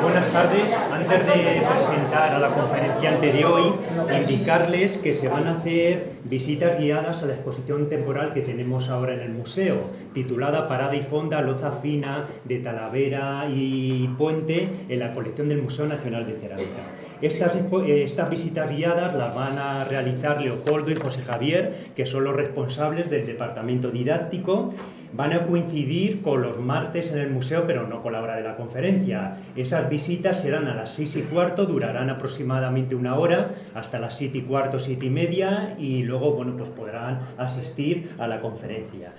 Buenas tardes. Antes de presentar a la conferenciante de hoy, indicarles que se van a hacer visitas guiadas a la exposición temporal que tenemos ahora en el museo, titulada Parada y Fonda, Loza Fina de Talavera y Puente en la colección del Museo Nacional de Cerámica. Estas visitas guiadas las van a realizar Leopoldo y José Javier, que son los responsables del departamento didáctico. Van a coincidir con los martes en el museo, pero no con la hora de la conferencia. Esas visitas serán a las 6:15, durarán aproximadamente una hora, hasta las 7:15, 7:30, y luego pues podrán asistir a la conferencia.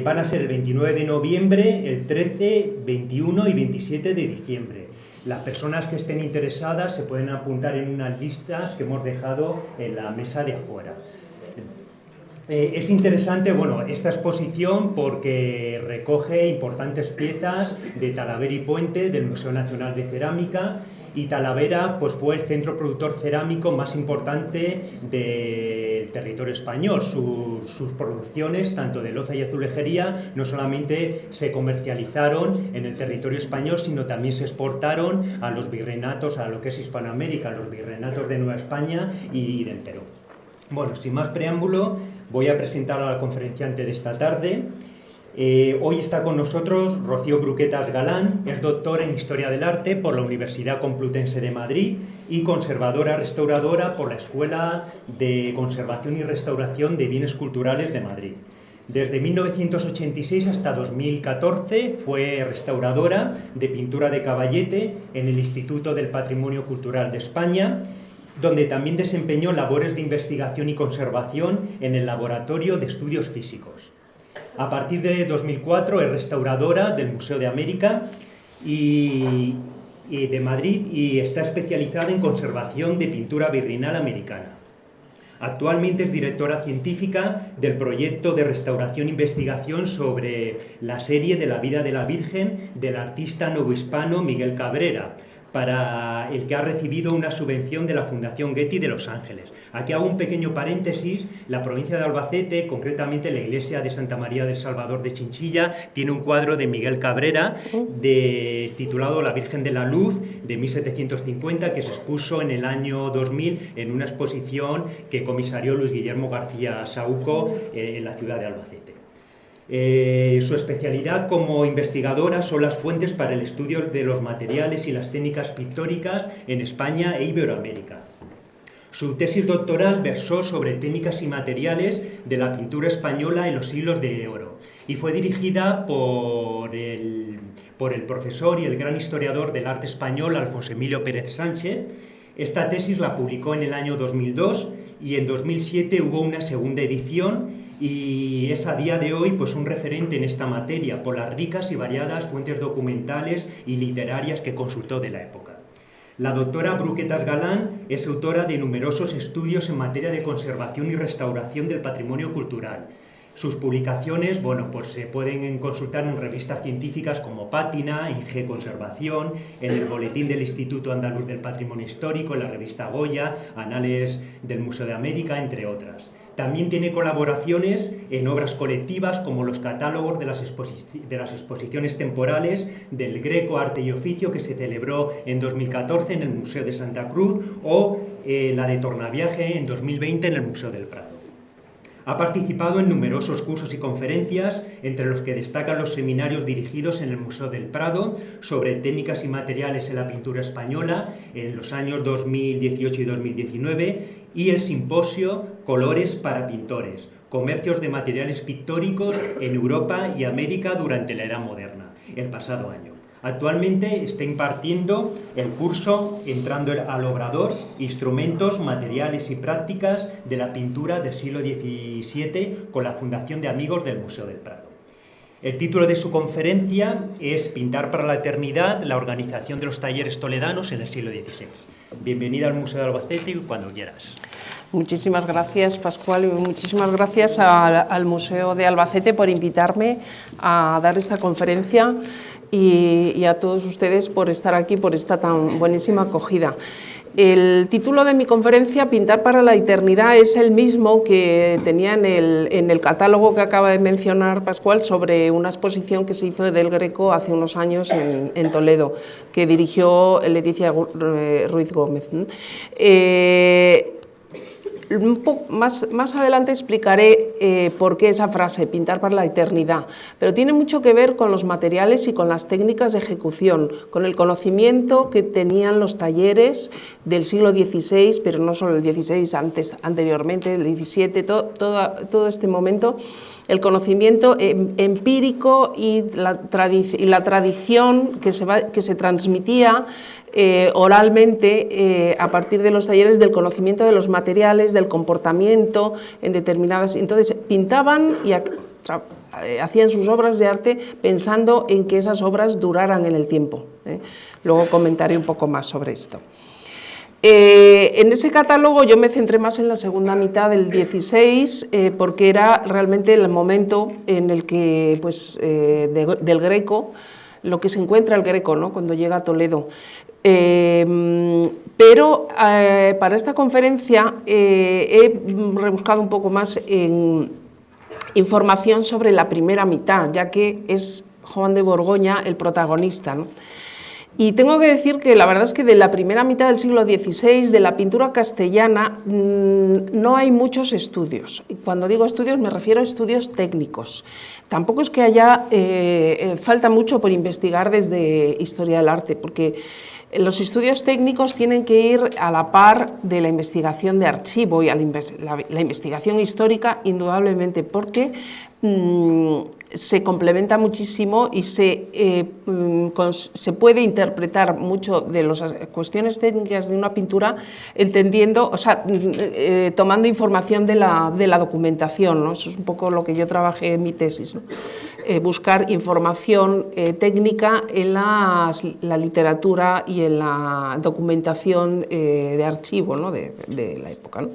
Van a ser el 29 de noviembre, el 13, 21 y 27 de diciembre. Las personas que estén interesadas se pueden apuntar en unas listas que hemos dejado en la mesa de afuera. Es interesante esta exposición porque recoge importantes piezas de Talavera y Puente del Museo Nacional de Cerámica, y Talavera pues fue el centro productor cerámico más importante del territorio español. Sus producciones, tanto de loza y azulejería, no solamente se comercializaron en el territorio español, sino también se exportaron a los virreinatos, a lo que es Hispanoamérica, los virreinatos de Nueva España y del Perú. Bueno, sin más preámbulo, voy a presentar a la conferenciante de esta tarde. Hoy está con nosotros Rocío Bruquetas Galán, es doctora en Historia del Arte por la Universidad Complutense de Madrid y conservadora restauradora por la Escuela de Conservación y Restauración de Bienes Culturales de Madrid. Desde 1986 hasta 2014 fue restauradora de pintura de caballete en el Instituto del Patrimonio Cultural de España, donde también desempeñó labores de investigación y conservación en el Laboratorio de Estudios Físicos. A partir de 2004 es restauradora del Museo de América y de Madrid, y está especializada en conservación de pintura virreinal americana. Actualmente es directora científica del proyecto de restauración e investigación sobre la serie de la vida de la Virgen del artista novohispano Miguel Cabrera, para el que ha recibido una subvención de la Fundación Getty de Los Ángeles. Aquí hago un pequeño paréntesis. La provincia de Albacete, concretamente la iglesia de Santa María del Salvador de Chinchilla, tiene un cuadro de Miguel Cabrera titulado La Virgen de la Luz, de 1750, que se expuso en el año 2000 en una exposición que comisarió Luis Guillermo García Saúco en la ciudad de Albacete. Su especialidad como investigadora son las fuentes para el estudio de los materiales y las técnicas pictóricas en España e Iberoamérica. Su tesis doctoral versó sobre técnicas y materiales de la pintura española en los siglos de oro y fue dirigida por el profesor y el gran historiador del arte español Alfonso Emilio Pérez Sánchez. Esta tesis la publicó en el año 2002 y en 2007 hubo una segunda edición, y es a día de hoy pues un referente en esta materia por las ricas y variadas fuentes documentales y literarias que consultó de la época. La doctora Bruquetas Galán es autora de numerosos estudios en materia de conservación y restauración del patrimonio cultural. Sus publicaciones se pueden consultar en revistas científicas como Pátina, INGE Conservación, en el Boletín del Instituto Andaluz del Patrimonio Histórico, en la revista Goya, Anales del Museo de América, entre otras. También tiene colaboraciones en obras colectivas como los catálogos de las exposiciones temporales del Greco Arte y Oficio, que se celebró en 2014 en el Museo de Santa Cruz, o la de Tornaviaje en 2020 en el Museo del Prado. Ha participado en numerosos cursos y conferencias, entre los que destacan los seminarios dirigidos en el Museo del Prado sobre técnicas y materiales en la pintura española en los años 2018 y 2019, y el simposio Colores para Pintores, comercios de materiales pictóricos en Europa y América durante la Edad Moderna, el pasado año. Actualmente está impartiendo el curso Entrando al Obrador, instrumentos, materiales y prácticas de la pintura del siglo XVII con la Fundación de Amigos del Museo del Prado. El título de su conferencia es Pintar para la Eternidad, la organización de los talleres toledanos en el siglo XVI. Bienvenida al Museo de Albacete cuando quieras. Muchísimas gracias, Pascual, y muchísimas gracias al Museo de Albacete por invitarme a dar esta conferencia y a todos ustedes por estar aquí, por esta tan buenísima acogida. El título de mi conferencia, Pintar para la eternidad, es el mismo que tenía en el catálogo que acaba de mencionar Pascual sobre una exposición que se hizo del Greco hace unos años en Toledo, que dirigió Leticia Ruiz Gómez. Un poco más adelante explicaré por qué esa frase, pintar para la eternidad, pero tiene mucho que ver con los materiales y con las técnicas de ejecución, con el conocimiento que tenían los talleres del siglo XVI, pero no solo el XVI, anteriormente, el XVII, todo este momento, el conocimiento empírico y la tradición que se transmitía oralmente a partir de los talleres del conocimiento de los materiales, del comportamiento en determinadas... Entonces pintaban y hacían sus obras de arte pensando en que esas obras duraran en el tiempo. Luego comentaré un poco más sobre esto. En ese catálogo yo me centré más en la segunda mitad del XVI, porque era realmente el momento en el que, pues, del Greco, lo que se encuentra el Greco, ¿no?, cuando llega a Toledo. Pero para esta conferencia he rebuscado un poco más en información sobre la primera mitad, ya que es Juan de Borgoña el protagonista, ¿no? Y tengo que decir que la verdad es que de la primera mitad del siglo XVI, de la pintura castellana, no hay muchos estudios. Y cuando digo estudios me refiero a estudios técnicos. Tampoco es que haya, falta mucho por investigar desde historia del arte, porque los estudios técnicos tienen que ir a la par de la investigación de archivo y a la investigación histórica, indudablemente, porque se complementa muchísimo y se puede interpretar mucho de las cuestiones técnicas de una pintura entendiendo, o sea, tomando información de la documentación, ¿no? Eso es un poco lo que yo trabajé en mi tesis, ¿no? Buscar información técnica en la literatura y en la documentación de archivo, ¿no?, de la época, ¿no?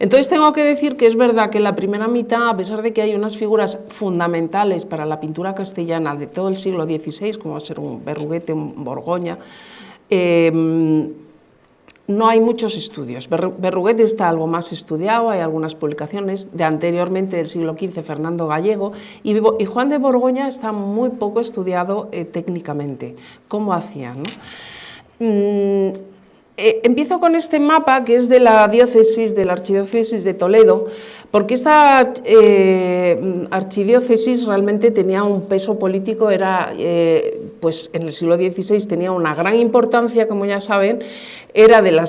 Entonces tengo que decir que es verdad que en la primera mitad, a pesar de que hay unas figuras fundamentales para la pintura castellana de todo el siglo XVI, como va a ser un Berruguete, un Borgoña, no hay muchos estudios. Berruguete está algo más estudiado, hay algunas publicaciones de anteriormente del siglo XV, Fernando Gallego, y Juan de Borgoña está muy poco estudiado técnicamente. ¿Cómo hacía, no? Empiezo con este mapa que es de la diócesis, de la archidiócesis de Toledo, porque esta archidiócesis realmente tenía un peso político, pues en el siglo XVI tenía una gran importancia, como ya saben, era de la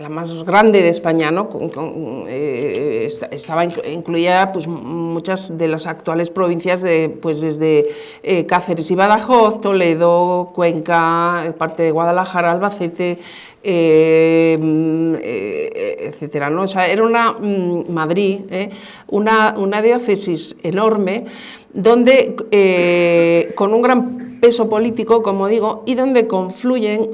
más grande de España, ¿no? Incluía pues, muchas de las actuales provincias, pues desde Cáceres y Badajoz, Toledo, Cuenca, parte de Guadalajara, Albacete, etcétera, ¿no? O sea, era Madrid, una diócesis enorme, donde con un gran peso político, como digo, y donde confluyen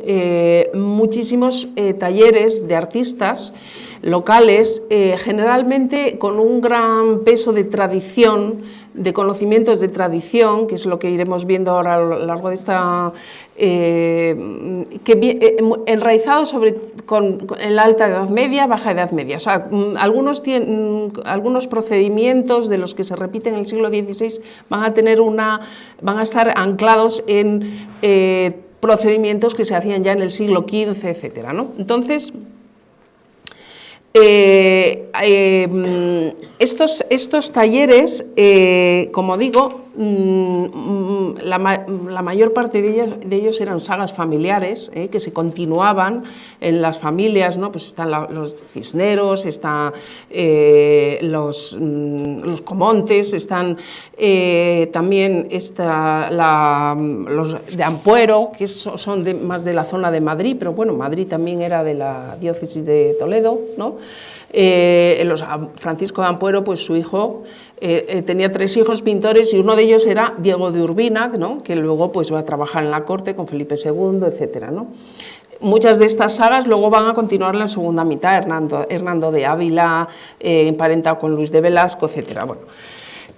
muchísimos talleres de artistas locales, generalmente con un gran peso de tradición, de conocimientos de tradición, que es lo que iremos viendo ahora a lo largo de esta... enraizados en la alta Edad Media, baja Edad Media. O sea, algunos procedimientos de los que se repiten en el siglo XVI van a estar anclados en procedimientos que se hacían ya en el siglo XV, etcétera, ¿no? Entonces, estos talleres, como digo, la mayor parte de ellos eran sagas familiares, que se continuaban en las familias, ¿no? Pues están los Cisneros, están los Comontes, están también los de Ampuero, que son más de la zona de Madrid, pero bueno, Madrid también era de la diócesis de Toledo, ¿no? Francisco de Ampuero, pues su hijo, tenía 3 hijos pintores y uno de ellos era Diego de Urbina, ¿no? Que luego pues va a trabajar en la corte con Felipe II, etcétera, ¿no? Muchas de estas sagas luego van a continuar la segunda mitad, Hernando de Ávila, emparentado con Luis de Velasco, etcétera. Bueno,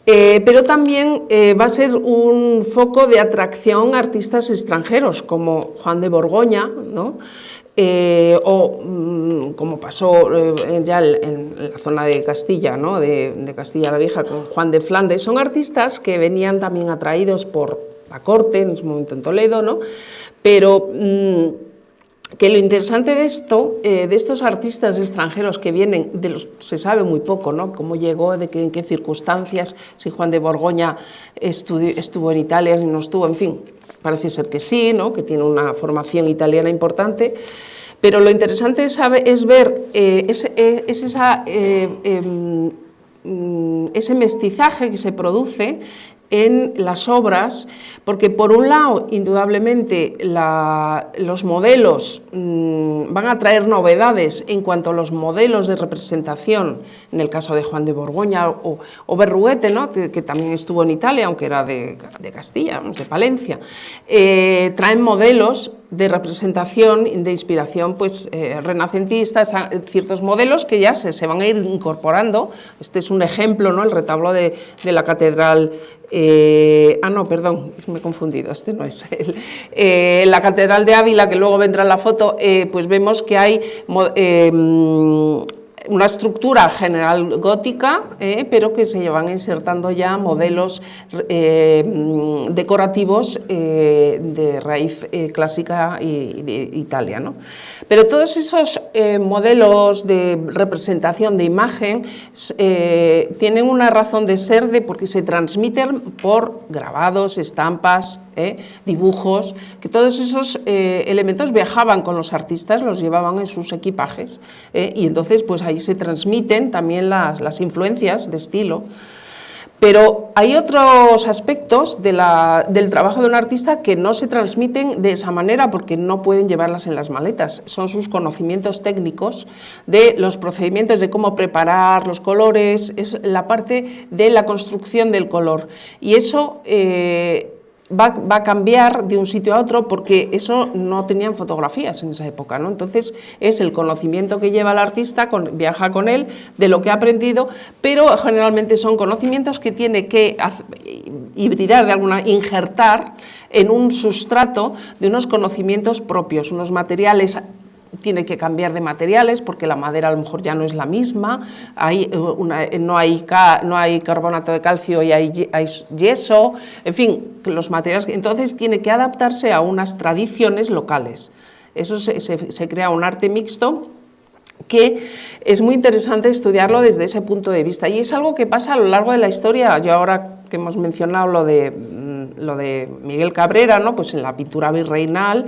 pero también va a ser un foco de atracción a artistas extranjeros como Juan de Borgoña, ¿no? como pasó ya en la zona de Castilla, ¿no? de Castilla la Vieja con Juan de Flandes. Son artistas que venían también atraídos por la corte, en ese momento en Toledo, ¿no? Pero que lo interesante de esto, de estos artistas extranjeros que vienen, de los se sabe muy poco, ¿no? Cómo llegó, en qué circunstancias, si Juan de Borgoña estuvo en Italia, si no estuvo, en fin, parece ser que sí, ¿no? Que tiene una formación italiana importante, pero lo interesante es ver ese mestizaje que se produce en las obras, porque por un lado, indudablemente, los modelos van a traer novedades en cuanto a los modelos de representación, en el caso de Juan de Borgoña o Berruguete, ¿no? que también estuvo en Italia, aunque era de Castilla, de Palencia, traen modelos de representación, de inspiración pues, renacentista, ciertos modelos que ya se van a ir incorporando. Este es un ejemplo, ¿no? El retablo de la catedral. No, perdón, me he confundido, este no es la catedral de Ávila, que luego vendrá en la foto, pues vemos que hay una estructura general gótica, pero que se van insertando ya modelos decorativos de raíz clásica y de Italia, ¿no? Pero todos esos modelos de representación de imagen tienen una razón de ser porque se transmiten por grabados, estampas, dibujos, que todos esos elementos viajaban con los artistas, los llevaban en sus equipajes, y entonces pues ahí se transmiten también las influencias de estilo. Pero hay otros aspectos del trabajo de un artista que no se transmiten de esa manera porque no pueden llevarlas en las maletas. Son sus conocimientos técnicos de los procedimientos de cómo preparar los colores, es la parte de la construcción del color. Y eso va a cambiar de un sitio a otro porque eso no tenían fotografías en esa época, ¿no? Entonces es el conocimiento que lleva el artista, viaja con él, de lo que ha aprendido, pero generalmente son conocimientos que tiene que hibridar, injertar en un sustrato de unos conocimientos propios, unos materiales. Tiene que cambiar de materiales porque la madera a lo mejor ya no es la misma, no hay carbonato de calcio y hay yeso, en fin, los materiales. Entonces tiene que adaptarse a unas tradiciones locales. Eso se crea un arte mixto que es muy interesante estudiarlo desde ese punto de vista y es algo que pasa a lo largo de la historia. Yo ahora que hemos mencionado lo de Miguel Cabrera, ¿no? Pues en la pintura virreinal,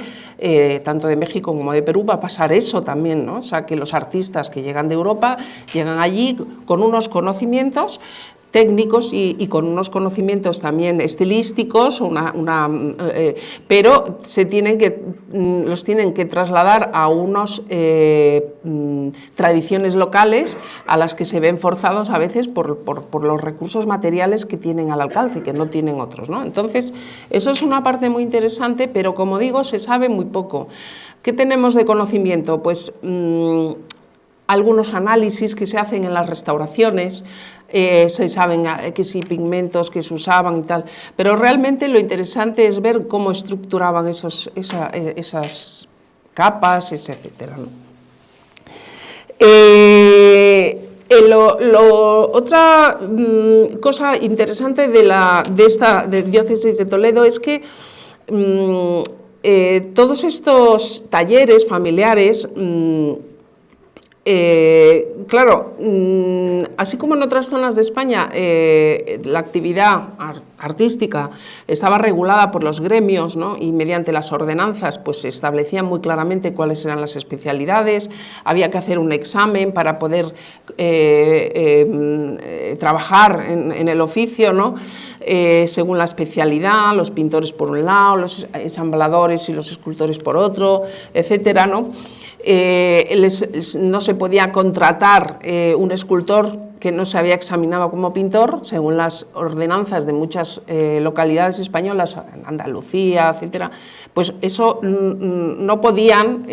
tanto de México como de Perú, va a pasar eso también, ¿no? O sea, que los artistas que llegan de Europa llegan allí con unos conocimientos técnicos y con unos conocimientos también estilísticos, pero los tienen que trasladar a unas tradiciones locales a las que se ven forzados a veces por los recursos materiales que tienen al alcance, que no tienen otros, ¿no? Entonces, eso es una parte muy interesante, pero como digo, se sabe muy poco. ¿Qué tenemos de conocimiento? Pues algunos análisis que se hacen en las restauraciones, se saben que sí, pigmentos que se usaban y tal, pero realmente lo interesante es ver cómo estructuraban esas capas, etcétera, ¿no? Otra cosa interesante de esta diócesis de Toledo es que todos estos talleres familiares, claro, así como en otras zonas de España la actividad artística estaba regulada por los gremios, ¿no? Y mediante las ordenanzas pues se establecían muy claramente cuáles eran las especialidades, había que hacer un examen para poder trabajar en el oficio, ¿no? Según la especialidad, los pintores por un lado, los ensambladores y los escultores por otro, etcétera, ¿no? No se podía contratar un escultor que no se había examinado como pintor, según las ordenanzas de muchas localidades españolas, en Andalucía, etcétera, pues eso no podían,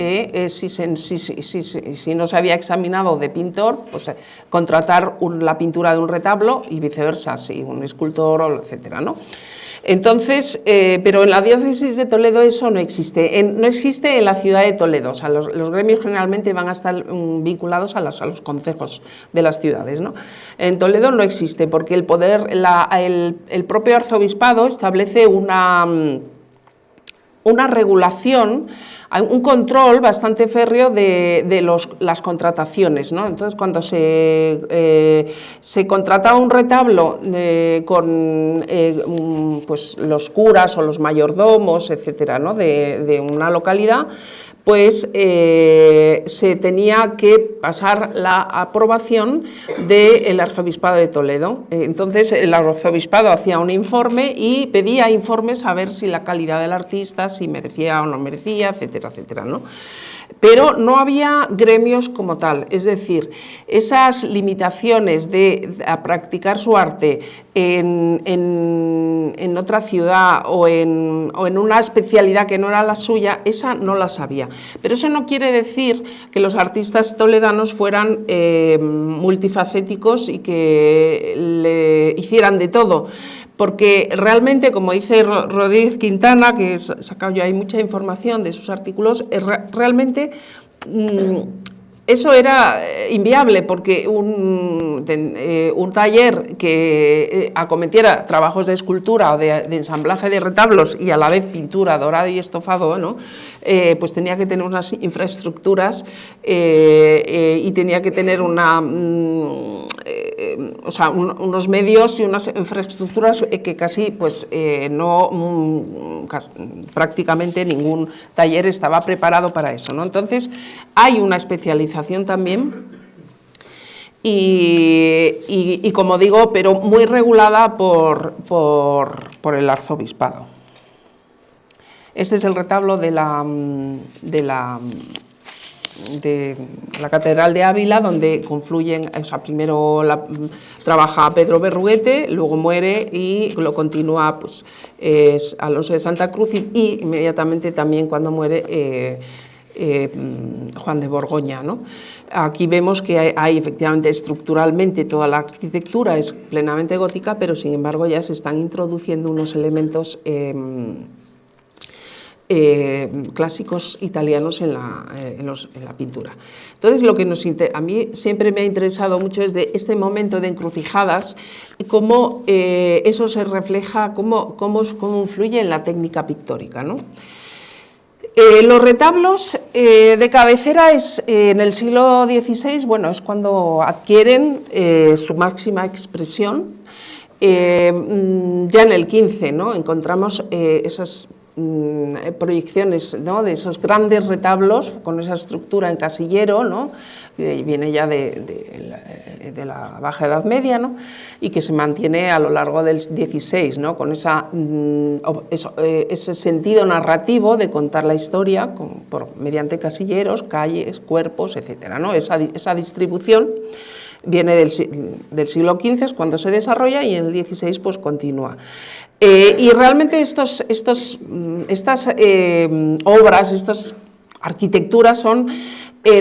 si no se había examinado de pintor, pues contratar la pintura de un retablo y viceversa, si un escultor, etcétera, ¿no? Entonces, pero en la diócesis de Toledo eso no existe. No existe en la ciudad de Toledo. O sea, los gremios generalmente van a estar vinculados a los concejos de las ciudades, ¿no? En Toledo no existe porque el poder, el propio arzobispado establece una regulación, un control bastante férreo de las contrataciones, ¿no? Entonces, cuando se contrata un retablo con pues, los curas o los mayordomos, etcétera, ¿no? de una localidad, pues se tenía que pasar la aprobación del arzobispado de Toledo. Entonces el arzobispado hacía un informe y pedía informes a ver si la calidad del artista, si merecía o no merecía, etcétera, etcétera, ¿no? Pero no había gremios como tal, es decir, esas limitaciones a practicar su arte en otra ciudad o en una especialidad que no era la suya, esa no la sabía. Pero eso no quiere decir que los artistas toledanos fueran multifacéticos y que le hicieran de todo. Porque realmente, como dice Rodríguez Quintana, que he sacado yo ahí mucha información de sus artículos, realmente eso era inviable, porque un taller que acometiera trabajos de escultura o de ensamblaje de retablos y a la vez pintura, dorado y estofado, ¿no? Pues tenía que tener unas infraestructuras y tenía que tener unos medios y unas infraestructuras que casi, pues, prácticamente ningún taller estaba preparado para eso, ¿no? Entonces, hay una especialización también y como digo, pero muy regulada por el arzobispado. Este es el retablo de la Catedral de Ávila, donde confluyen, o sea, primero trabaja Pedro Berruguete, luego muere y lo continúa, pues, Alonso de Santa Cruz y inmediatamente también cuando muere Juan de Borgoña, ¿no? Aquí vemos que hay efectivamente estructuralmente toda la arquitectura es plenamente gótica, pero sin embargo ya se están introduciendo unos elementos clásicos italianos en la pintura. Entonces, lo que a mí siempre me ha interesado mucho es de este momento de encrucijadas y cómo eso se refleja, cómo influye en la técnica pictórica, ¿no? Los retablos de cabecera en el siglo XVI, bueno, es cuando adquieren su máxima expresión. Ya en el XV, ¿no? Encontramos esas proyecciones, ¿no? De esos grandes retablos con esa estructura en casillero, ¿no? Que viene ya de la Baja Edad Media, ¿no? Y que se mantiene a lo largo del XVI, ¿no? Con ese sentido narrativo de contar la historia mediante casilleros, calles, cuerpos, etcétera, ¿no? Esa distribución viene del siglo XV, es cuando se desarrolla, y en el XVI pues continúa. Y realmente estas obras, estas arquitecturas son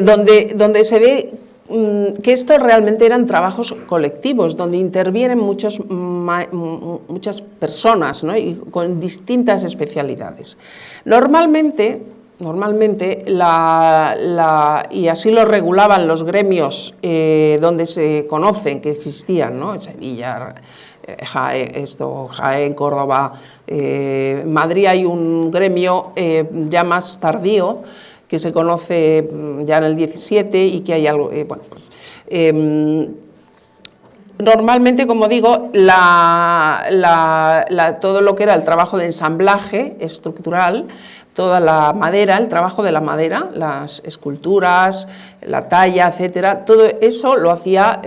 donde se ve que estos realmente eran trabajos colectivos, donde intervienen muchas personas, ¿no? Y con distintas especialidades. Normalmente, y así lo regulaban los gremios donde se conocen que existían, ¿no? En Sevilla, Jaén, Córdoba, Madrid hay un gremio ya más tardío que se conoce ya en el 17 y que hay algo, normalmente, como digo, todo lo que era el trabajo de ensamblaje estructural, toda la madera, el trabajo de la madera, las esculturas, la talla, etcétera, todo eso lo hacía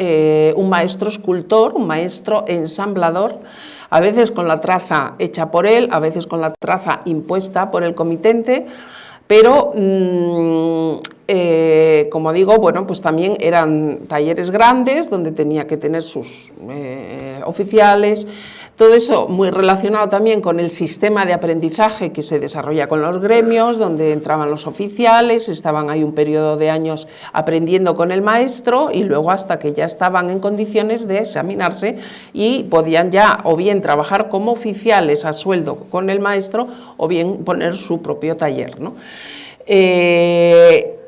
un maestro escultor, un maestro ensamblador, a veces con la traza hecha por él, a veces con la traza impuesta por el comitente, pero como digo, bueno, pues también eran talleres grandes donde tenía que tener sus oficiales. Todo eso muy relacionado también con el sistema de aprendizaje que se desarrolla con los gremios, donde entraban los oficiales, estaban ahí un periodo de años aprendiendo con el maestro y luego hasta que ya estaban en condiciones de examinarse y podían ya o bien trabajar como oficiales a sueldo con el maestro o bien poner su propio taller, ¿no?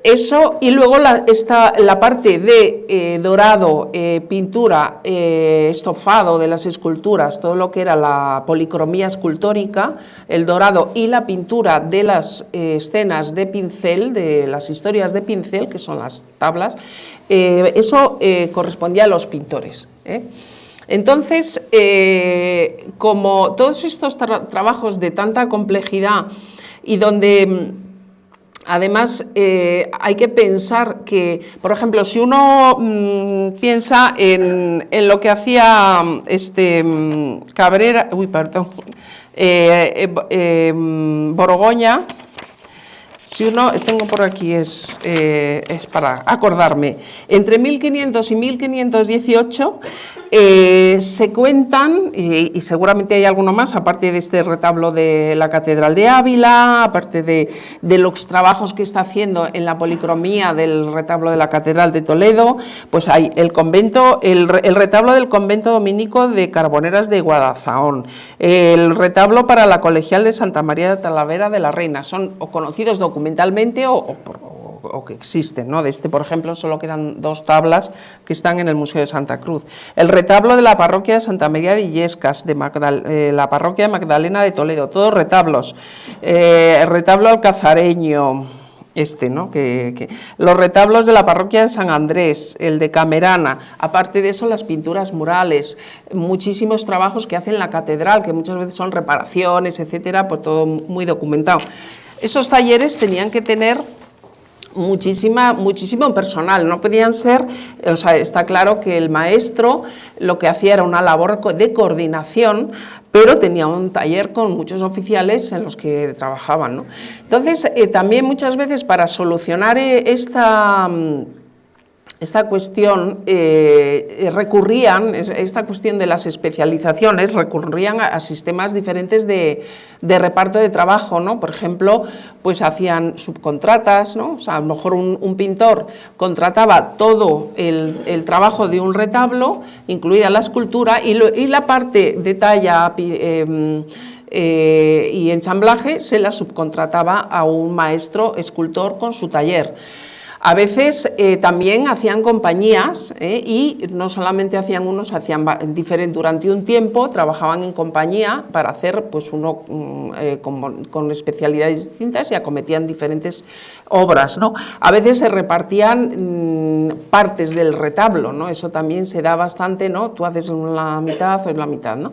Eso, y luego está la parte de dorado, pintura, estofado de las esculturas, todo lo que era la policromía escultórica, el dorado y la pintura de las escenas de pincel, de las historias de pincel, que son las tablas, eso correspondía a los pintores. Entonces, como todos estos trabajos de tanta complejidad y donde además hay que pensar que, por ejemplo, si uno piensa en lo que hacía Cabrera, Borgoña, si uno, tengo por aquí, es para acordarme, entre 1500 y 1518 se cuentan, y seguramente hay alguno más, aparte de este retablo de la Catedral de Ávila, aparte de los trabajos que está haciendo en la policromía del retablo de la Catedral de Toledo, pues hay el convento, el retablo del convento dominico de Carboneras de Guadalzahón, el retablo para la colegial de Santa María de Talavera de la Reina, son o conocidos documentalmente o que existen, ¿no? De este, por ejemplo, solo quedan 2 tablas que están en el Museo de Santa Cruz. El retablo de la parroquia de Santa María de Illescas, de la parroquia de Magdalena de Toledo, todos retablos. El retablo alcazareño, ¿no? Los retablos de la parroquia de San Andrés, el de Camerana, aparte de eso las pinturas murales, muchísimos trabajos que hacen la catedral, que muchas veces son reparaciones, etcétera, pues todo muy documentado. Esos talleres tenían que tener muchísimo personal, no podían ser, o sea, está claro que el maestro lo que hacía era una labor de coordinación, pero tenía un taller con muchos oficiales en los que trabajaban, ¿no? Entonces, también muchas veces para solucionar esta cuestión, esta cuestión de las especializaciones, recurrían a sistemas diferentes de reparto de trabajo, ¿no? Por ejemplo, pues hacían subcontratas, ¿no? O sea, a lo mejor un pintor contrataba todo el trabajo de un retablo, incluida la escultura, y la parte de talla y ensamblaje se la subcontrataba a un maestro escultor con su taller. A veces también hacían compañías y no solamente hacían unos, hacían diferentes durante un tiempo, trabajaban en compañía para hacer pues uno con especialidades distintas y acometían diferentes obras, ¿no? A veces se repartían partes del retablo, ¿no? Eso también se da bastante, ¿no? Tú haces la mitad, haces la mitad, ¿no?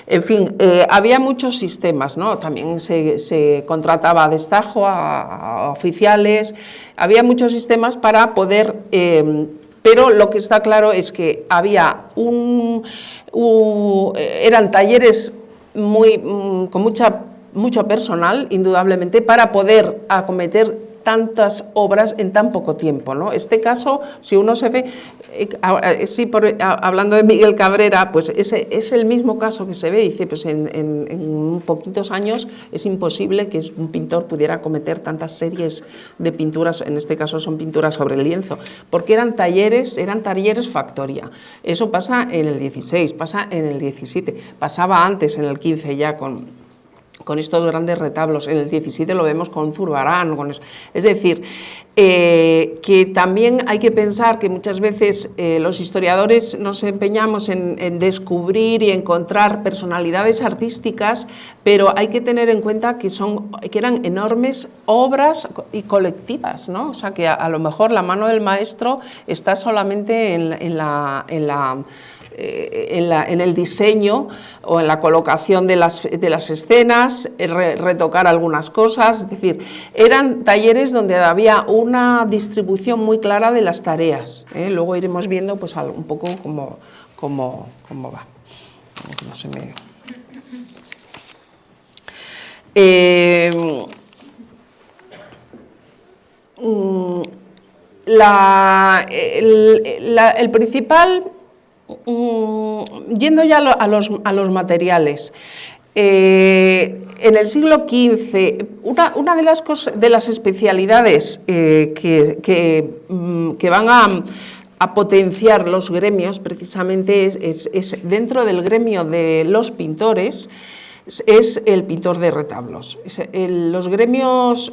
En fin, había muchos sistemas, ¿no? También se contrataba a destajo a oficiales, había muchos sistemas para poder, pero lo que está claro es que había eran talleres con mucho personal, indudablemente, para poder acometer tantas obras en tan poco tiempo, ¿no? Este caso, si uno se ve, hablando de Miguel Cabrera, pues ese es el mismo caso que se ve, dice, pues en poquitos años es imposible que un pintor pudiera acometer tantas series de pinturas, en este caso son pinturas sobre el lienzo, porque eran talleres factoría. Eso pasa en el 16, pasa en el 17, pasaba antes en el 15 ya con estos grandes retablos, en el 17 lo vemos con Zurbarán, es decir, que también hay que pensar que muchas veces los historiadores nos empeñamos en descubrir y encontrar personalidades artísticas, pero hay que tener en cuenta que eran enormes obras y colectivas, ¿no? O sea, que a lo mejor la mano del maestro está solamente en el diseño o en la colocación de las escenas, retocar algunas cosas, es decir, eran talleres donde había una distribución muy clara de las tareas, ¿eh? Luego iremos viendo pues un poco cómo va. No se me... el principal yendo ya a los materiales, en el siglo XV, una de las especialidades que van a potenciar los gremios, precisamente es dentro del gremio de los pintores, es el pintor de retablos. Los gremios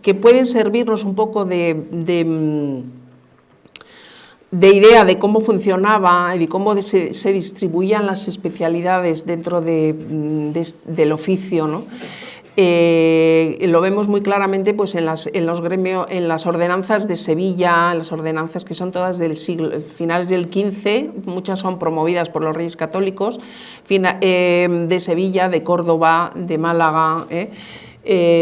que pueden servirnos un poco de idea de cómo funcionaba y de cómo se distribuían las especialidades dentro del oficio, ¿no? Lo vemos muy claramente pues, en las ordenanzas de Sevilla, las ordenanzas que son todas del finales del XV, muchas son promovidas por los reyes católicos, de Sevilla, de Córdoba, de Málaga.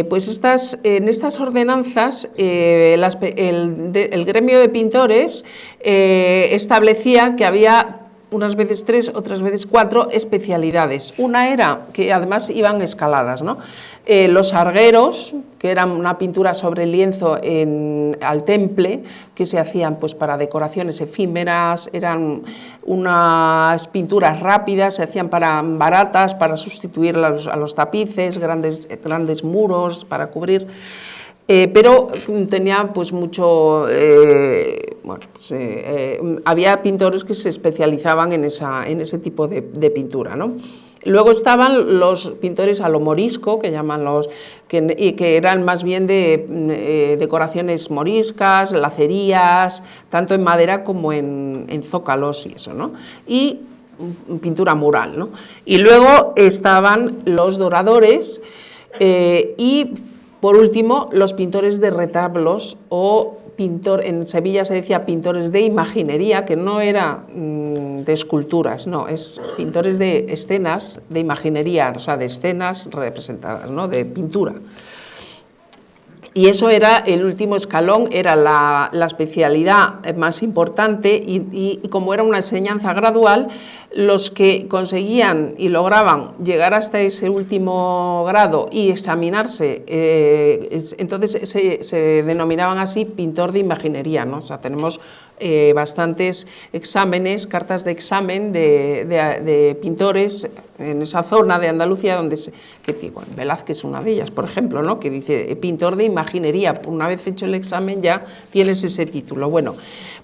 Pues en estas ordenanzas el gremio de pintores establecía que había unas veces 3, otras veces 4 especialidades. Una era, que además iban escaladas, ¿no? Los argueros, que eran una pintura sobre lienzo al temple, que se hacían pues, para decoraciones efímeras, eran unas pinturas rápidas, se hacían baratas para sustituir a los tapices, grandes muros para cubrir. Pero tenía pues mucho, había pintores que se especializaban en ese tipo de pintura, ¿no? Luego estaban los pintores a lo morisco, que llaman que eran más bien de decoraciones moriscas, lacerías, tanto en madera como en zócalos y eso, ¿no? Y pintura mural, ¿no? Y luego estaban los doradores y por último, los pintores de retablos en Sevilla se decía pintores de imaginería, que no era de esculturas, no, es pintores de escenas de imaginería, o sea, de escenas representadas, ¿no? De pintura. Y eso era el último escalón, era la especialidad más importante y como era una enseñanza gradual, los que conseguían y lograban llegar hasta ese último grado y examinarse, entonces se denominaban así pintor de imaginería, ¿no? O sea, tenemos bastantes exámenes, cartas de examen de pintores en esa zona de Andalucía Velázquez es una de ellas, por ejemplo, ¿no? Que dice pintor de imaginería. Una vez hecho el examen ya tienes ese título. Bueno,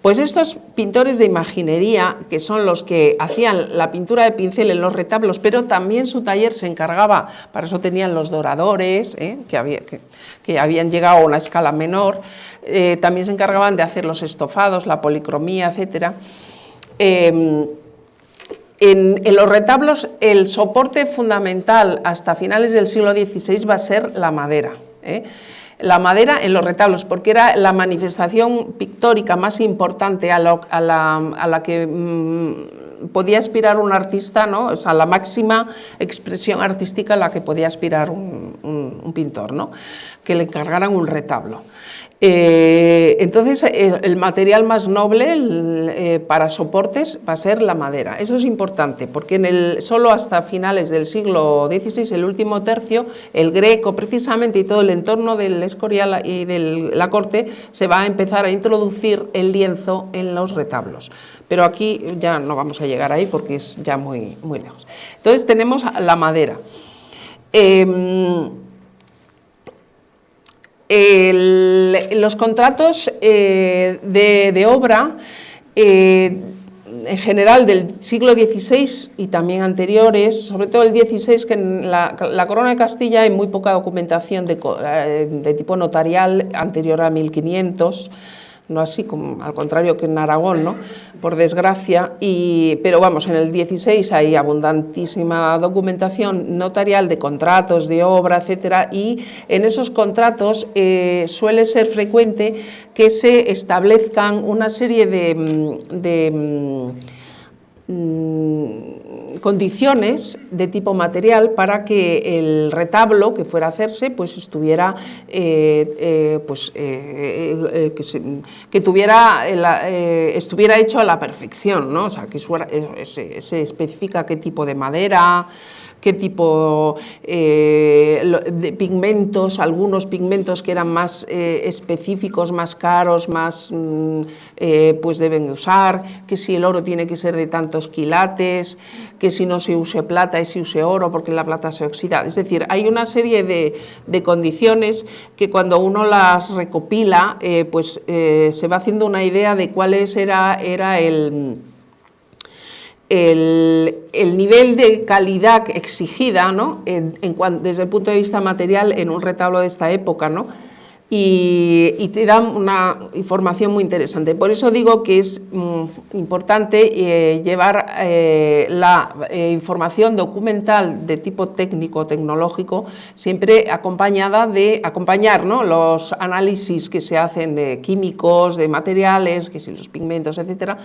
pues estos pintores de imaginería, que son los que hacían la pintura de pincel en los retablos, pero también su taller se encargaba, para eso tenían los doradores, que habían llegado a una escala menor, también se encargaban de hacer los estofados, la policromía, etc. En los retablos el soporte fundamental hasta finales del siglo XVI va a ser la madera. La madera en los retablos, porque era la manifestación pictórica más importante a la que podía aspirar un artista, ¿no? O sea, la máxima expresión artística a la que podía aspirar un pintor, ¿no? Que le encargaran un retablo. Entonces, el material más noble para soportes va a ser la madera. Eso es importante, porque solo hasta finales del siglo XVI, el último tercio, el Greco precisamente y todo el entorno del Escorial y de la corte se va a empezar a introducir el lienzo en los retablos. Pero aquí ya no vamos a llegar ahí porque es ya muy, muy lejos. Entonces tenemos la madera. Los contratos de obra en general del siglo XVI y también anteriores, sobre todo el XVI, que en la Corona de Castilla hay muy poca documentación de tipo notarial anterior a 1500, no así como al contrario que en Aragón, ¿no? Por desgracia, pero vamos, en el 16 hay abundantísima documentación notarial de contratos de obra, etcétera, y en esos contratos suele ser frecuente que se establezcan una serie de condiciones de tipo material para que el retablo que fuera a hacerse pues estuviera estuviera hecho a la perfección, ¿no? O sea, que se especifica qué tipo de madera, qué tipo de pigmentos, algunos pigmentos que eran más específicos, más caros, más pues deben usar, que si el oro tiene que ser de tantos quilates, que si no se use plata y se use oro porque la plata se oxida. Es decir, hay una serie de condiciones que cuando uno las recopila, pues se va haciendo una idea de cuáles era el nivel de calidad exigida, ¿no? Desde el punto de vista material en un retablo de esta época, ¿no? Y te dan una información muy interesante. Por eso digo que es importante llevar la información documental de tipo técnico, tecnológico, siempre acompañar, ¿no?, los análisis que se hacen de químicos, de materiales, que si los pigmentos, etcétera,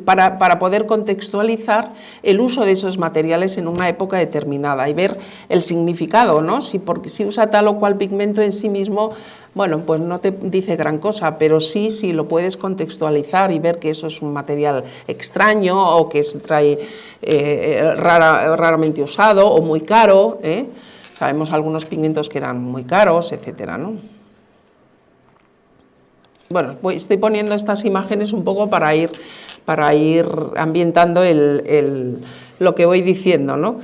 para poder contextualizar el uso de esos materiales en una época determinada y ver el significado, ¿no? Porque si usa tal o cual pigmento en sí mismo, bueno, pues no te dice gran cosa, pero sí lo puedes contextualizar y ver que eso es un material extraño o que se trae raramente usado o muy caro, ¿eh? Sabemos algunos pigmentos que eran muy caros, etcétera, ¿no? Bueno, estoy poniendo estas imágenes un poco para ir ambientando lo que voy diciendo, ¿no?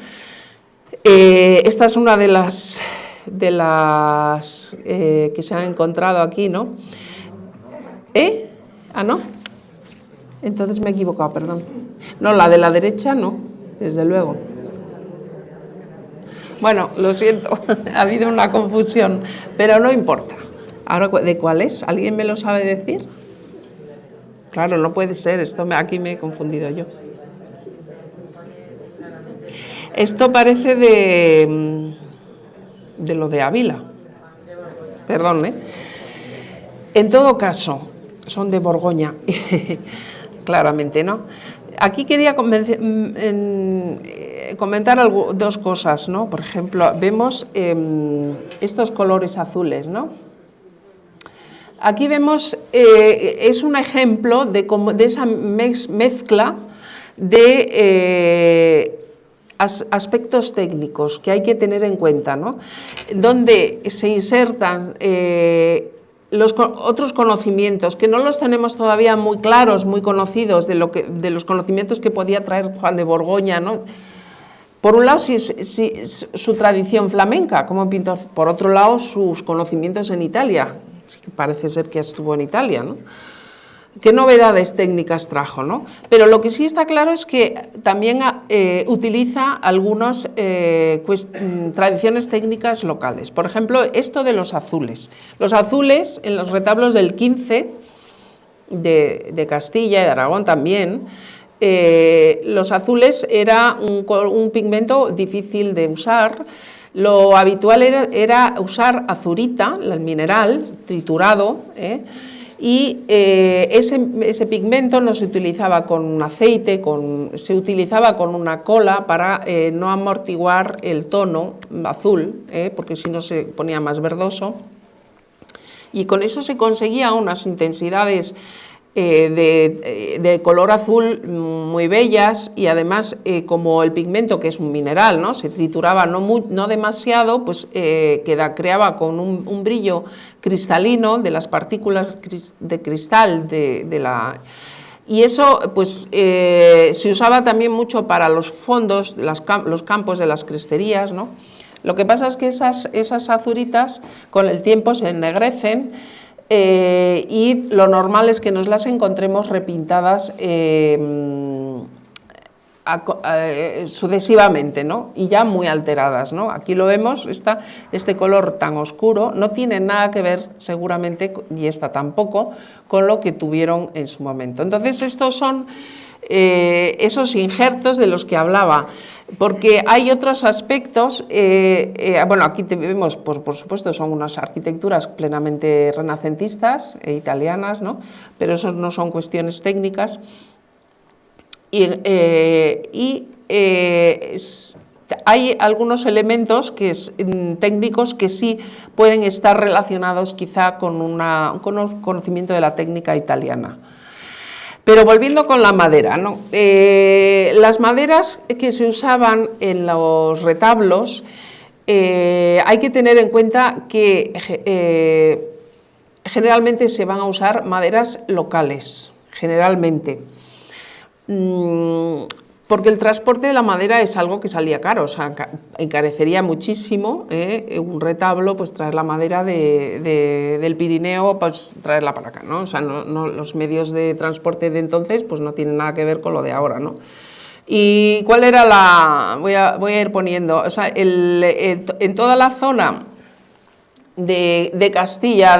Esta es una de las que se han encontrado aquí, ¿no? Ah, ¿no? Entonces me he equivocado, perdón. No, la de la derecha no, desde luego. Bueno, lo siento, ha habido una confusión, pero no importa. Ahora, ¿de cuál es? ¿Alguien me lo sabe decir? Claro, no puede ser, aquí me he confundido yo. Esto parece de lo de Ávila. Perdón, ¿eh? En todo caso, son de Borgoña, claramente, ¿no? Aquí quería comentar dos cosas, ¿no? Por ejemplo, vemos estos colores azules, ¿no? Aquí vemos, es un ejemplo de esa mezcla de aspectos técnicos que hay que tener en cuenta, ¿no? Donde se insertan otros conocimientos que no los tenemos todavía muy claros, muy conocidos de los conocimientos que podía traer Juan de Borgoña, ¿no? Por un lado, su tradición flamenca como pintor, por otro lado, sus conocimientos en Italia. Sí que parece ser que estuvo en Italia, ¿no? ¿Qué novedades técnicas trajo, no? Pero lo que sí está claro es que también utiliza algunas tradiciones técnicas locales. Por ejemplo, esto de los azules. Los azules, en los retablos del 15 de Castilla y de Aragón también, los azules era un pigmento difícil de usar. Lo habitual era usar azurita, el mineral, triturado, y ese pigmento no se utilizaba con aceite, se utilizaba con una cola para no amortiguar el tono azul, porque si no se ponía más verdoso, y con eso se conseguía unas intensidades de color azul muy bellas, y además como el pigmento, que es un mineral, ¿no?, se trituraba no demasiado, pues creaba con un brillo cristalino de las partículas de cristal y eso pues se usaba también mucho para los fondos, los campos de las cresterías, ¿no? Lo que pasa es que esas azuritas con el tiempo se ennegrecen, y lo normal es que nos las encontremos repintadas sucesivamente, ¿no?, y ya muy alteradas, ¿no? Aquí lo vemos, este color tan oscuro no tiene nada que ver seguramente, y esta tampoco, con lo que tuvieron en su momento. Entonces estos son esos injertos de los que hablaba, porque hay otros aspectos, bueno, aquí vemos, por supuesto, son unas arquitecturas plenamente renacentistas e italianas, ¿no?, pero eso no son cuestiones técnicas, hay algunos elementos técnicos que sí pueden estar relacionados quizá con un conocimiento de la técnica italiana. Pero volviendo con la madera, ¿no? Las maderas que se usaban en los retablos, hay que tener en cuenta que generalmente se van a usar maderas locales, generalmente. Porque el transporte de la madera es algo que salía caro, o sea, encarecería muchísimo un retablo, pues traer la madera del Pirineo, pues traerla para acá, ¿no? O sea, los medios de transporte de entonces pues no tienen nada que ver con lo de ahora, ¿no? ¿Y cuál era la...? Voy a ir poniendo, o sea, en toda la zona de Castilla,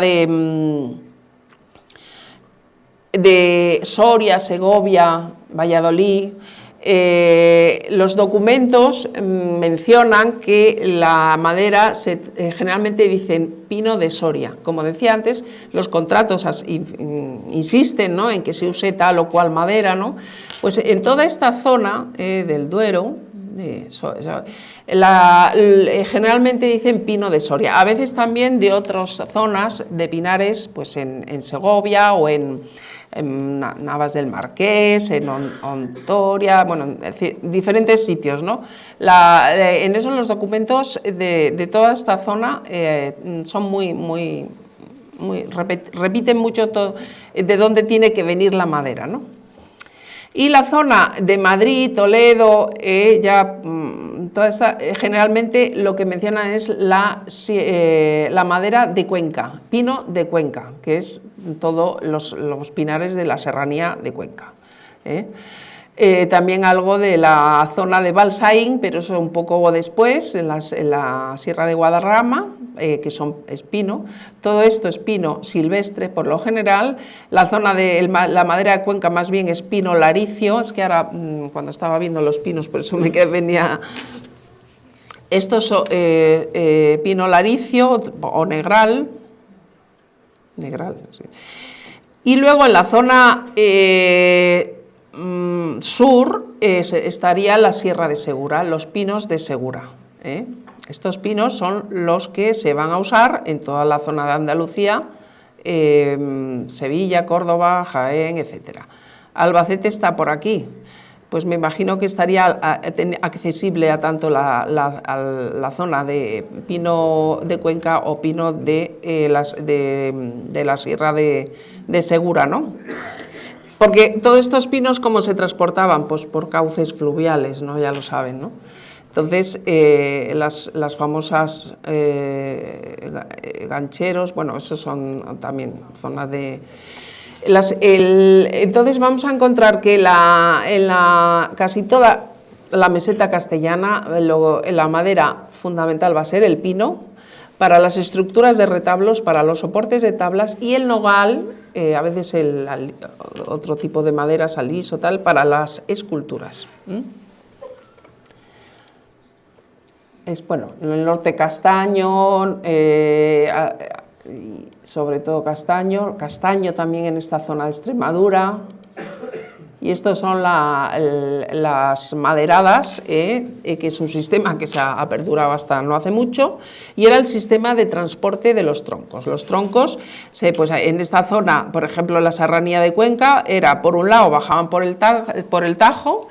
de Soria, Segovia, Valladolid, los documentos mencionan que la madera generalmente dicen pino de Soria. Como decía antes, los contratos insisten, ¿no?, en que se use tal o cual madera, ¿no? Pues en toda esta zona del Duero, generalmente dicen pino de Soria. A veces también de otras zonas de pinares, pues en Segovia o en Navas del Marqués, en Ontoria, bueno, diferentes sitios, ¿no? En eso los documentos de toda esta zona son repiten mucho de dónde tiene que venir la madera, ¿no? Y la zona de Madrid, Toledo, generalmente lo que mencionan es la madera de Cuenca, pino de Cuenca, que es todos los pinares de la serranía de Cuenca. También algo de la zona de Balsaín, pero eso un poco después, en la Sierra de Guadarrama, que es pino. Todo esto es pino silvestre por lo general. La zona de la madera de Cuenca más bien es pino laricio. Es que ahora, cuando estaba viendo los pinos, por eso venía... Esto es pino laricio o negral. Sí. Y luego en la zona sur estaría la Sierra de Segura, los pinos de Segura. Estos pinos son los que se van a usar en toda la zona de Andalucía, Sevilla, Córdoba, Jaén, etc. Albacete está por aquí. Pues me imagino que estaría accesible a tanto la zona de pino de Cuenca o pino de la Sierra de Segura, ¿no? Porque todos estos pinos, ¿cómo se transportaban? Pues por cauces fluviales, ¿no? Ya lo saben, ¿no? Entonces, las famosas gancheros, bueno, esos son también zonas de... entonces vamos a encontrar que en casi toda la meseta castellana la madera fundamental va a ser el pino para las estructuras de retablos, para los soportes de tablas, y el nogal, a veces otro tipo de madera, salís o tal, para las esculturas. Bueno, en el norte castaño, sobre todo castaño también en esta zona de Extremadura, y estos son las maderadas, que es un sistema que se ha perdurado hasta no hace mucho, y era el sistema de transporte de los troncos. Los troncos, pues en esta zona, por ejemplo, la serranía de Cuenca, era por un lado, bajaban por el Tajo,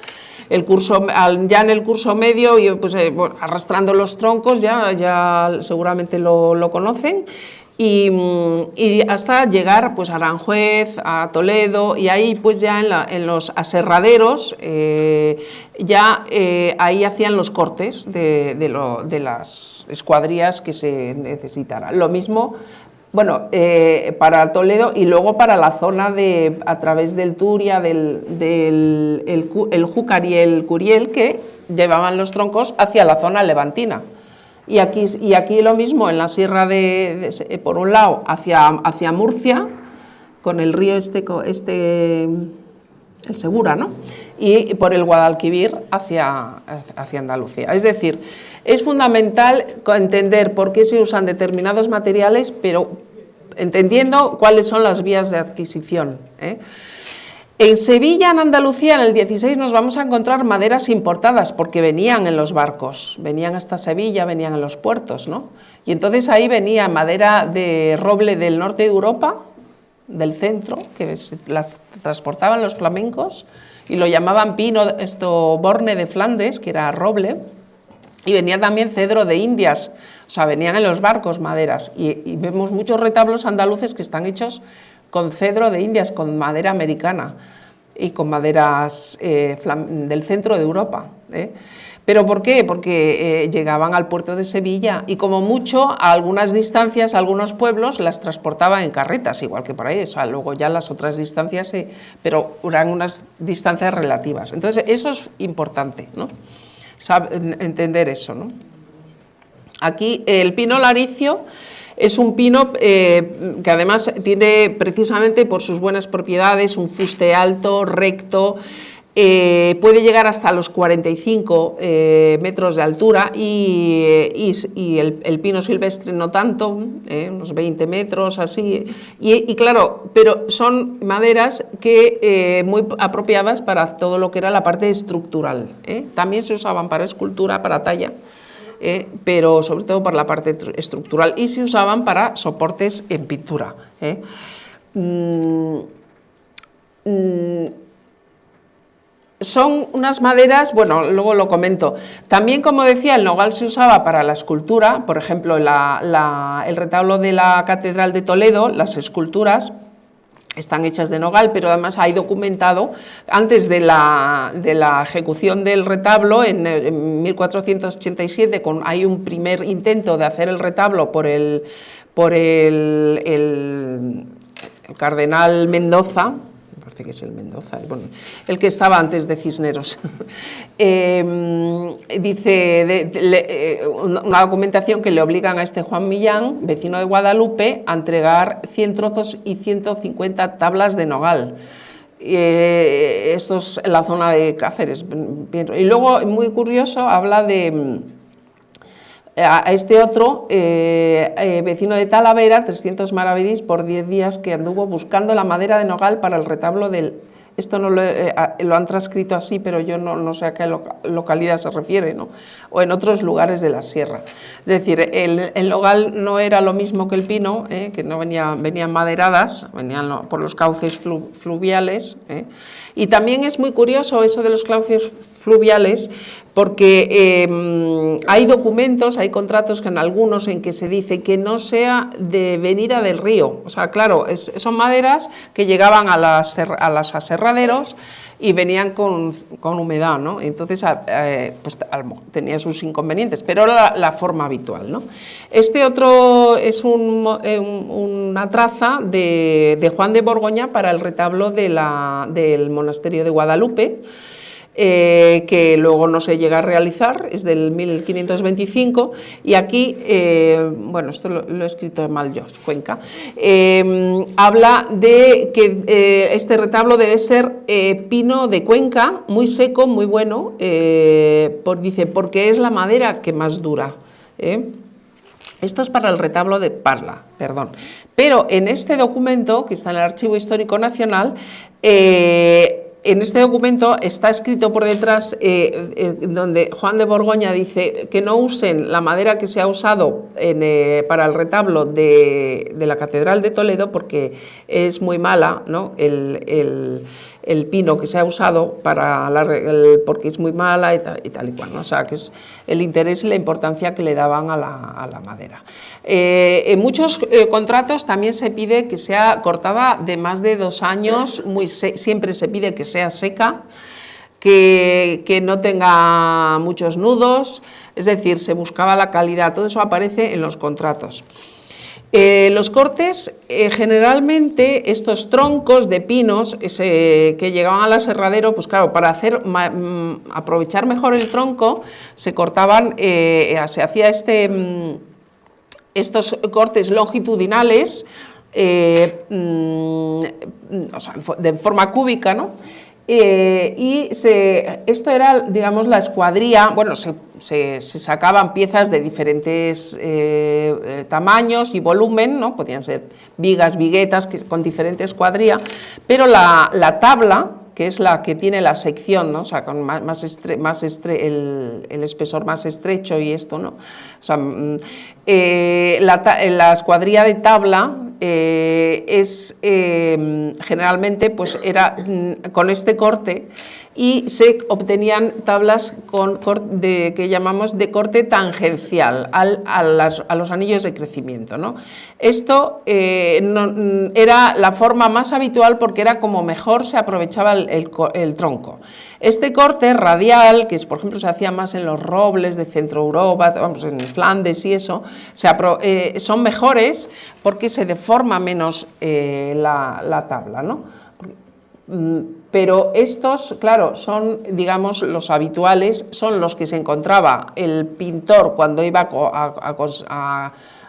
ya en el curso medio, y pues, arrastrando los troncos, ya seguramente lo conocen, y hasta llegar pues a Aranjuez, a Toledo, y ahí pues ya en los aserraderos ahí hacían los cortes de las escuadrillas que se necesitaran. Lo mismo, bueno, para Toledo, y luego para la zona a través del Turia, el Júcar y el Curiel, que llevaban los troncos hacia la zona levantina. Y aquí lo mismo, en la sierra por un lado hacia Murcia, con el río el Segura, ¿no? Y por el Guadalquivir hacia Andalucía. Es decir, es fundamental entender por qué se usan determinados materiales, pero entendiendo cuáles son las vías de adquisición. En Sevilla, en Andalucía, en el 16 nos vamos a encontrar maderas importadas, porque venían en los barcos, venían hasta Sevilla, venían en los puertos, ¿no? Y entonces ahí venía madera de roble del norte de Europa, del centro, que las transportaban los flamencos, y lo llamaban pino, borne de Flandes, que era roble, y venía también cedro de Indias, o sea, venían en los barcos maderas, y vemos muchos retablos andaluces que están hechos con cedro de Indias, con madera americana, y con maderas del centro de Europa. ¿Pero por qué? Porque llegaban al puerto de Sevilla y como mucho a algunas distancias, a algunos pueblos las transportaban en carretas, igual que por ahí, o sea, luego ya las otras distancias, pero eran unas distancias relativas. Entonces eso es importante, ¿no? Entender eso, ¿no? Aquí el pino laricio es un pino que además tiene, precisamente por sus buenas propiedades, un fuste alto, recto, puede llegar hasta los 45 metros de altura y el pino silvestre no tanto, unos 20 metros, así. Y claro, pero son maderas que muy apropiadas para todo lo que era la parte estructural. También se usaban para escultura, para talla. Pero sobre todo para la parte estructural, y se usaban para soportes en pintura. Son unas maderas, bueno, luego lo comento. También, como decía, el nogal se usaba para la escultura, por ejemplo, el retablo de la Catedral de Toledo, las esculturas están hechas de nogal, pero además hay documentado, antes de la ejecución del retablo, en 1487, hay un primer intento de hacer el retablo por el cardenal Mendoza, me parece que es el Mendoza, bueno, el que estaba antes de Cisneros. Dice una documentación que le obligan a este Juan Millán, vecino de Guadalupe, a entregar 100 trozos y 150 tablas de nogal. Esto es en la zona de Cáceres. Y luego, muy curioso, habla de a este otro vecino de Talavera, 300 maravedís por 10 días, que anduvo buscando la madera de nogal para el retablo del... Esto no lo han transcrito así, pero yo no sé a qué localidad se refiere, ¿no? O en otros lugares de la sierra. Es decir, el nogal no era lo mismo que el pino, que no venían maderadas, venían por los cauces fluviales. Y también es muy curioso eso de los cauces fluviales, porque hay documentos, hay contratos que en algunos en que se dice que no sea de venida del río. O sea, claro, son maderas que llegaban a los aserraderos y venían con humedad, ¿no? Entonces, pues, tenía sus inconvenientes, pero era la forma habitual, ¿no? Este otro es una traza de Juan de Borgoña para el retablo del monasterio de Guadalupe, que luego no se llega a realizar, es del 1525, y aquí, bueno, esto lo he escrito mal yo, Cuenca, habla de que este retablo debe ser pino de Cuenca, muy seco, muy bueno, dice, porque es la madera que más dura. Esto es para el retablo de Parla, perdón. Pero en este documento, que está en el Archivo Histórico Nacional, en este documento está escrito por detrás, donde Juan de Borgoña dice que no usen la madera que se ha usado para el retablo de la Catedral de Toledo, porque es muy mala, ¿no? El pino que se ha usado porque es muy mala y tal y cual, ¿no? O sea, que es el interés y la importancia que le daban a la madera. En muchos contratos también se pide que sea cortada de más de 2 años, siempre se pide que sea seca, que no tenga muchos nudos, es decir, se buscaba la calidad, todo eso aparece en los contratos. Los cortes, generalmente estos troncos de pinos que llegaban al aserradero, pues claro, para aprovechar mejor el tronco, se cortaban, se hacía estos cortes longitudinales, o sea, de forma cúbica, ¿no? Esto era, digamos, la escuadría. Bueno, se sacaban piezas de diferentes tamaños y volumen, ¿no? Podían ser vigas, viguetas, con diferente escuadría, pero la tabla, que es la que tiene la sección, ¿no? O sea, con el espesor más estrecho y esto, ¿no? O sea, la escuadría de tabla generalmente pues era con este corte, y se obtenían tablas que llamamos de corte tangencial a los anillos de crecimiento, ¿no? Esto era la forma más habitual porque era como mejor se aprovechaba el tronco. Este corte radial, que por ejemplo se hacía más en los robles de Centro Europa, vamos, en Flandes y eso, son mejores porque se deforma menos la tabla, ¿no? Pero estos, claro, son, digamos, los habituales, son los que se encontraba el pintor cuando iba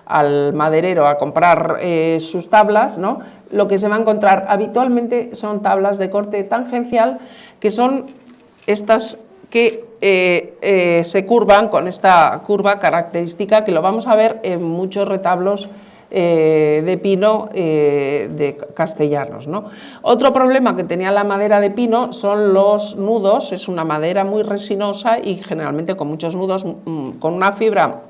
al maderero a comprar sus tablas, ¿no? Lo que se va a encontrar habitualmente son tablas de corte tangencial, que son estas que se curvan con esta curva característica, que lo vamos a ver en muchos retablos de pino de castellanos, ¿no? Otro problema que tenía la madera de pino son los nudos. Es una madera muy resinosa y generalmente con muchos nudos, con una fibra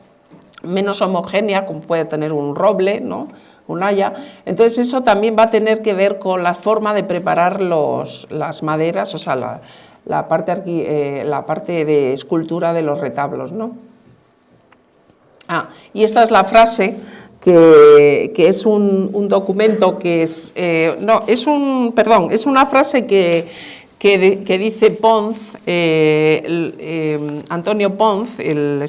menos homogénea, como puede tener un roble, ¿no? Un haya. Entonces eso también va a tener que ver con la forma de preparar las maderas, o sea, la parte de escultura de los retablos, ¿no? Y esta es la frase que es un documento que es, es una frase que dice Pons, Antonio Pons, el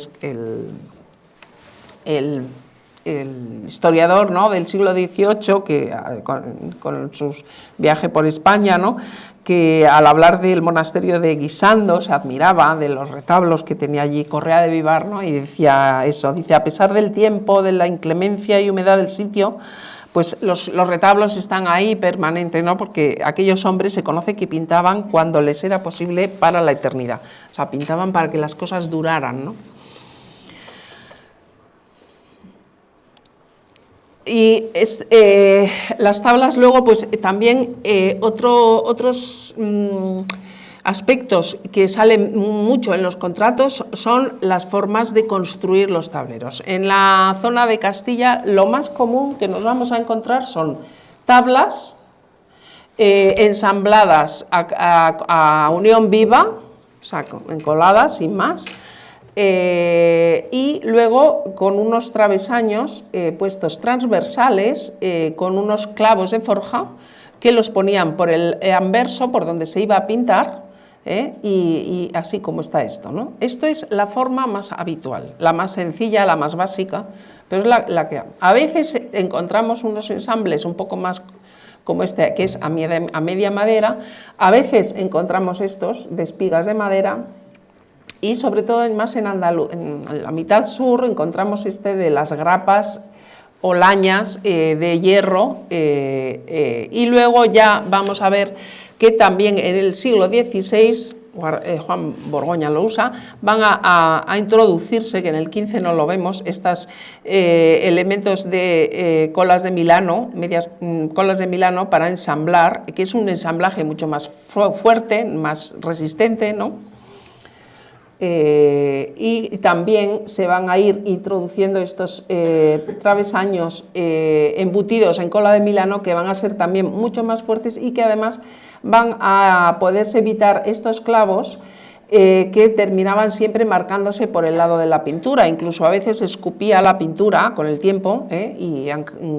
historiador, ¿no?, del siglo XVIII, que con sus viajes por España, ¿no?, que al hablar del monasterio de Guisando se admiraba de los retablos que tenía allí Correa de Vivar, ¿no?, y decía eso, dice: a pesar del tiempo, de la inclemencia y humedad del sitio, pues los retablos están ahí permanentes, ¿no?, porque aquellos hombres se conoce que pintaban cuando les era posible para la eternidad, o sea, pintaban para que las cosas duraran, ¿no? Y las tablas luego, pues también otros aspectos que salen mucho en los contratos son las formas de construir los tableros. En la zona de Castilla lo más común que nos vamos a encontrar son tablas ensambladas a unión viva, o sea, encoladas sin más, y luego con unos travesaños puestos transversales con unos clavos de forja que los ponían por el anverso por donde se iba a pintar, y así como está esto, ¿no? Esto es la forma más habitual, la más sencilla, la más básica, pero es la que a veces encontramos unos ensambles un poco más como este, que es a media madera. A veces encontramos estos de espigas de madera. Y sobre todo más en la mitad sur encontramos de las grapas o lañas de hierro, y luego ya vamos a ver que también en el siglo XVI, Juan Borgoña lo usa, van a introducirse, que en el XV no lo vemos, estos elementos de colas de Milano, medias colas de Milano para ensamblar, que es un ensamblaje mucho más fuerte, más resistente, ¿no? Y también se van a ir introduciendo estos travesaños embutidos en cola de Milano, que van a ser también mucho más fuertes y que además van a poderse evitar estos clavos que terminaban siempre marcándose por el lado de la pintura. Incluso a veces escupía la pintura con el tiempo y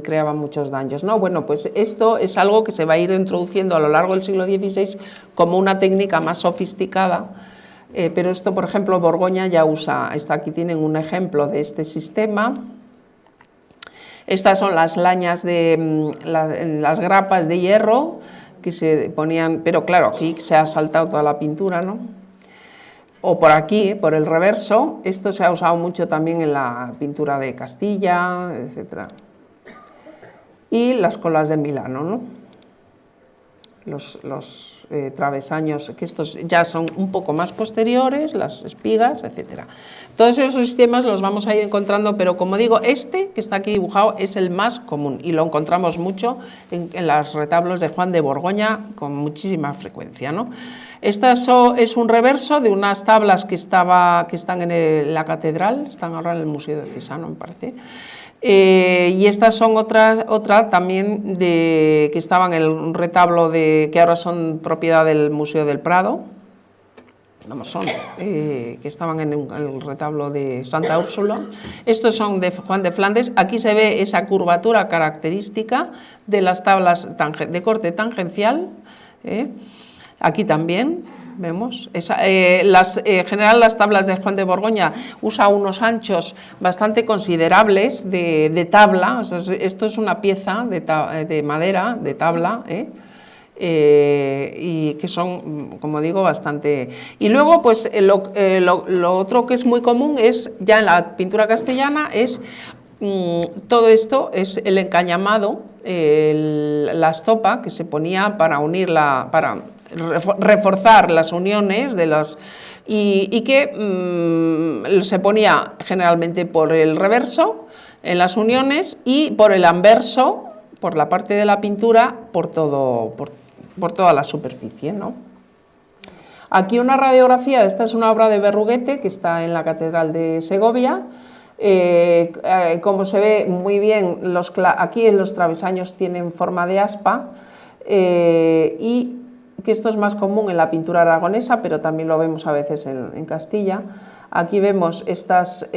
creaban muchos daños, ¿no? Bueno, pues esto es algo que se va a ir introduciendo a lo largo del siglo XVI como una técnica más sofisticada. Pero esto, por ejemplo, Borgoña ya usa, aquí tienen un ejemplo de este sistema. Estas son las lañas las grapas de hierro que se ponían, pero claro, aquí se ha saltado toda la pintura, ¿no? O por aquí, por el reverso, esto se ha usado mucho también en la pintura de Castilla, etc. Y las colas de Milano, ¿no? los travesaños, que estos ya son un poco más posteriores, las espigas, etcétera. Todos esos sistemas los vamos a ir encontrando, pero como digo, este que está aquí dibujado es el más común y lo encontramos mucho en los retablos de Juan de Borgoña con muchísima frecuencia, ¿no? Esta es un reverso de unas tablas que están en la catedral, están ahora en el Museo Diocesano, me parece. Y estas son otra también que estaban en el retablo que ahora son propiedad del Museo del Prado, que estaban en el retablo de Santa Úrsula. Estos son de Juan de Flandes. Aquí se ve esa curvatura característica de las tablas de corte tangencial. Aquí también vemos. En general las tablas de Juan de Borgoña usa unos anchos bastante considerables de tabla. O sea, esto es una pieza de madera, de tabla, y que son, como digo, bastante... Y luego, pues, lo otro que es muy común es, ya en la pintura castellana, es todo esto, es el encañamado, la estopa que se ponía para unirla, para reforzar las uniones de las... y que se ponía generalmente por el reverso, en las uniones, y por el anverso, por la parte de la pintura, por toda la superficie, ¿no? Aquí una radiografía, esta es una obra de Berruguete que está en la Catedral de Segovia. Como se ve muy bien, aquí los travesaños tienen forma de aspa, y que esto es más común en la pintura aragonesa, pero también lo vemos a veces en Castilla. Aquí vemos estas,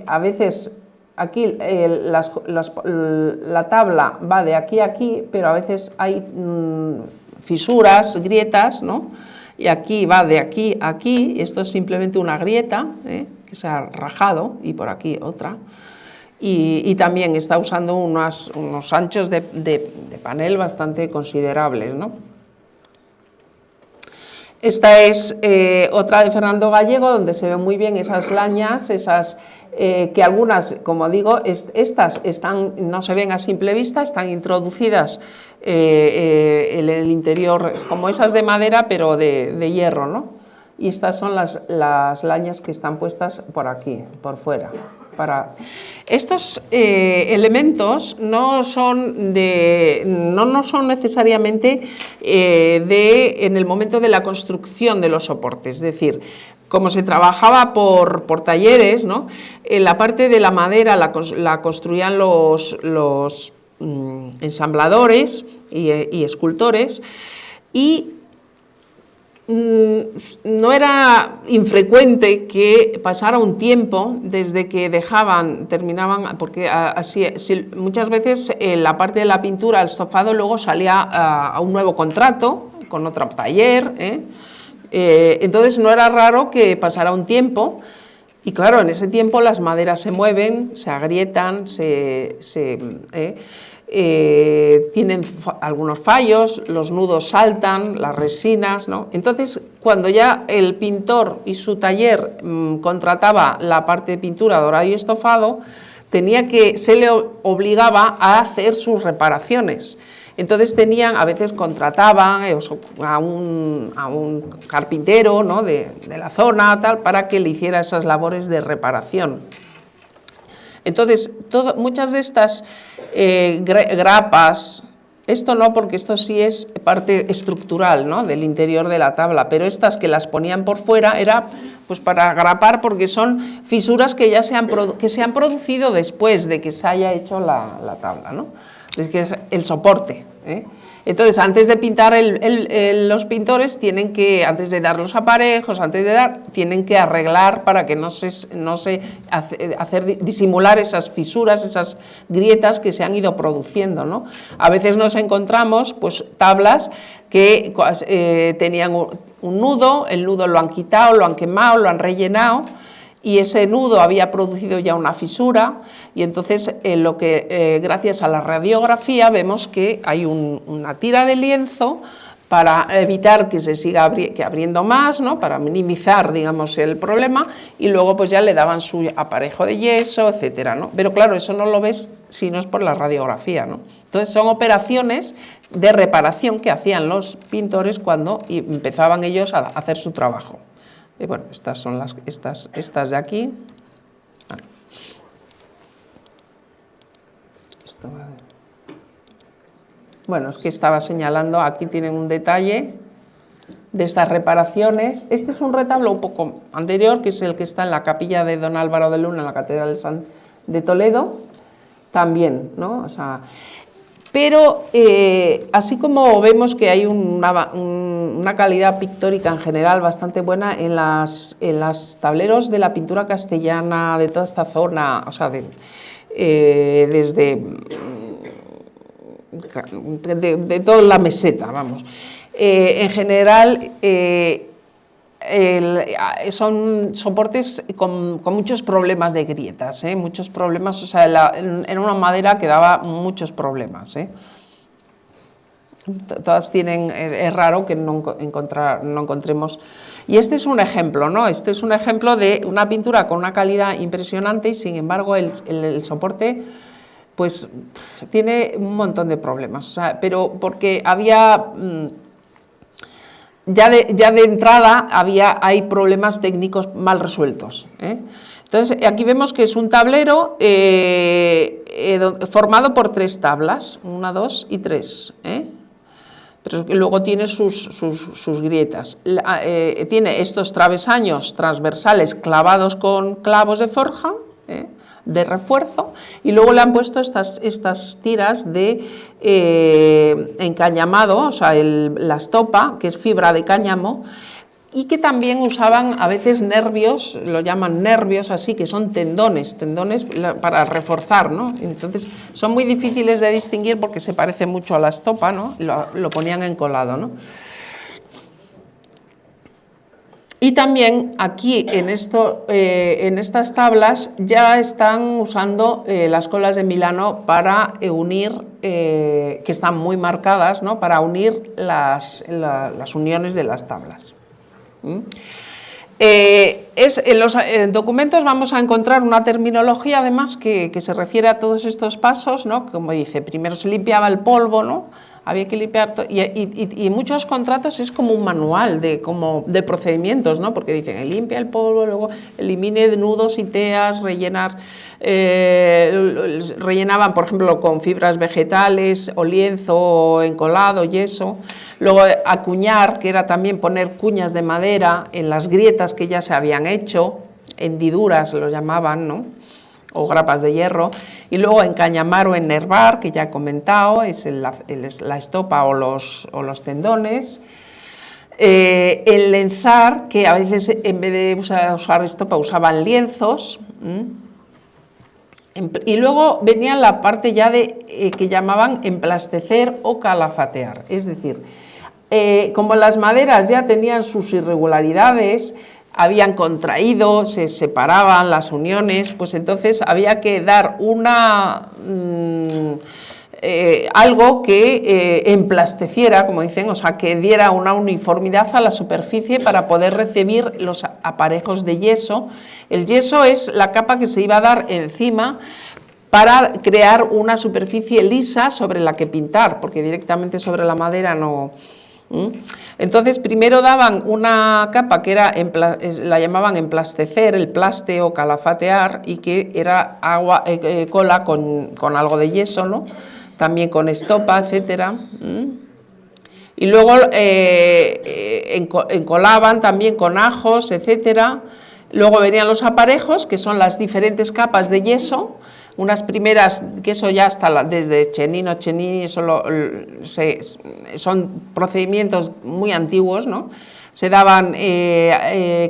a veces... Aquí la tabla va de aquí a aquí, pero a veces hay fisuras, grietas, ¿no? Y aquí va de aquí a aquí, y esto es simplemente una grieta que se ha rajado, y por aquí otra. Y también está usando unos anchos de panel bastante considerables, ¿no? Esta es otra de Fernando Gallego, donde se ven muy bien esas lañas, que algunas, como digo, estas no se ven a simple vista, están introducidas en el interior, como esas de madera, pero de hierro, ¿no? Y estas son las lañas que están puestas por aquí, por fuera. Estos elementos no son necesariamente en el momento de la construcción de los soportes, es decir, como se trabajaba por talleres, ¿no? La parte de la madera la construían los ensambladores y escultores, y no era infrecuente que pasara un tiempo desde que terminaban, porque así muchas veces la parte de la pintura, el estofado, luego salía a un nuevo contrato con otro taller, entonces no era raro que pasara un tiempo, y claro, en ese tiempo las maderas se mueven, se agrietan, tienen algunos fallos, los nudos saltan, las resinas, ¿no? Entonces, cuando ya el pintor y su taller contrataba la parte de pintura, dorado y estofado, se le obligaba a hacer sus reparaciones. Entonces a veces contrataban a un carpintero, ¿no? de la zona, tal, para que le hiciera esas labores de reparación. Entonces, muchas de estas grapas, esto no, porque esto sí es parte estructural, ¿no? del interior de la tabla, pero estas que las ponían por fuera era pues para grapar, porque son fisuras que se han producido después de que se haya hecho la tabla, ¿no? Es que es el soporte, Entonces, antes de pintar, los pintores tienen que, antes de dar los aparejos, tienen que arreglar para que disimular esas fisuras, esas grietas que se han ido produciendo, ¿no? A veces nos encontramos pues tablas que tenían un nudo, el nudo lo han quitado, lo han quemado, lo han rellenado, y ese nudo había producido ya una fisura, y entonces gracias a la radiografía vemos que hay una tira de lienzo para evitar que se siga abriendo más, ¿no? Para minimizar, digamos, el problema, y luego pues ya le daban su aparejo de yeso, etcétera, ¿no? Pero claro, eso no lo ves si no es por la radiografía, ¿no? Entonces son operaciones de reparación que hacían los pintores cuando empezaban ellos a hacer su trabajo. Y bueno, estas son estas de aquí. Esto va a... Bueno, es que estaba señalando, aquí tienen un detalle de estas reparaciones. Este es un retablo un poco anterior, que es el que está en la capilla de Don Álvaro de Luna, en la Catedral de Toledo, también, ¿no? O sea, pero así como vemos que hay una calidad pictórica en general bastante buena en las tableros de la pintura castellana de toda esta zona, o sea, desde... de toda la meseta, vamos. En general son soportes con muchos problemas de grietas, muchos problemas, o sea, en una madera que daba muchos problemas. Todas tienen, es raro que no encontremos. Y este es un ejemplo, ¿no? Este es un ejemplo de una pintura con una calidad impresionante y sin embargo el soporte pues tiene un montón de problemas, o sea, pero porque había, ya de entrada hay problemas técnicos mal resueltos. Entonces, aquí vemos que es un tablero formado por 3 tablas, 1, 2 y 3, pero luego tiene sus grietas. Tiene estos travesaños transversales clavados con clavos de forja, de refuerzo, y luego le han puesto estas tiras de encañamado, o sea, la estopa, que es fibra de cáñamo, y que también usaban a veces nervios, lo llaman nervios así, que son tendones para reforzar, ¿no? Entonces son muy difíciles de distinguir porque se parece mucho a la estopa, ¿no? Lo ponían encolado, ¿no? Y también aquí en estas tablas ya están usando las colas de Milano para unir, que están muy marcadas, ¿no? Para unir las uniones de las tablas. En los documentos vamos a encontrar una terminología además que se refiere a todos estos pasos, ¿no? Como dice, primero se limpiaba el polvo, ¿no? Había que limpiar y muchos contratos es como un manual de procedimientos, ¿no? Porque dicen, limpia el polvo, luego elimine nudos y teas, rellenaban, por ejemplo, con fibras vegetales o lienzo o encolado, yeso. Luego acuñar, que era también poner cuñas de madera en las grietas que ya se habían hecho, hendiduras lo llamaban, ¿no? O grapas de hierro, y luego encañamar o enervar, que ya he comentado, es la estopa o los tendones. El lenzar, que a veces en vez de usar estopa usaban lienzos. Y luego venía la parte ya que llamaban emplastecer o calafatear, es decir, como las maderas ya tenían sus irregularidades, habían contraído, se separaban las uniones, pues entonces había que dar algo que emplasteciera, como dicen, o sea, que diera una uniformidad a la superficie para poder recibir los aparejos de yeso. El yeso es la capa que se iba a dar encima para crear una superficie lisa sobre la que pintar, porque directamente sobre la madera no... Entonces primero daban una capa que la llamaban emplastecer, el plaste o calafatear, y que era cola con algo de yeso, ¿no? También con estopa, etcétera. Y luego encolaban también con ajos, etcétera. Luego venían los aparejos, que son las diferentes capas de yeso. Unas primeras, que eso ya hasta desde Cennini, son procedimientos muy antiguos, ¿no? Se daban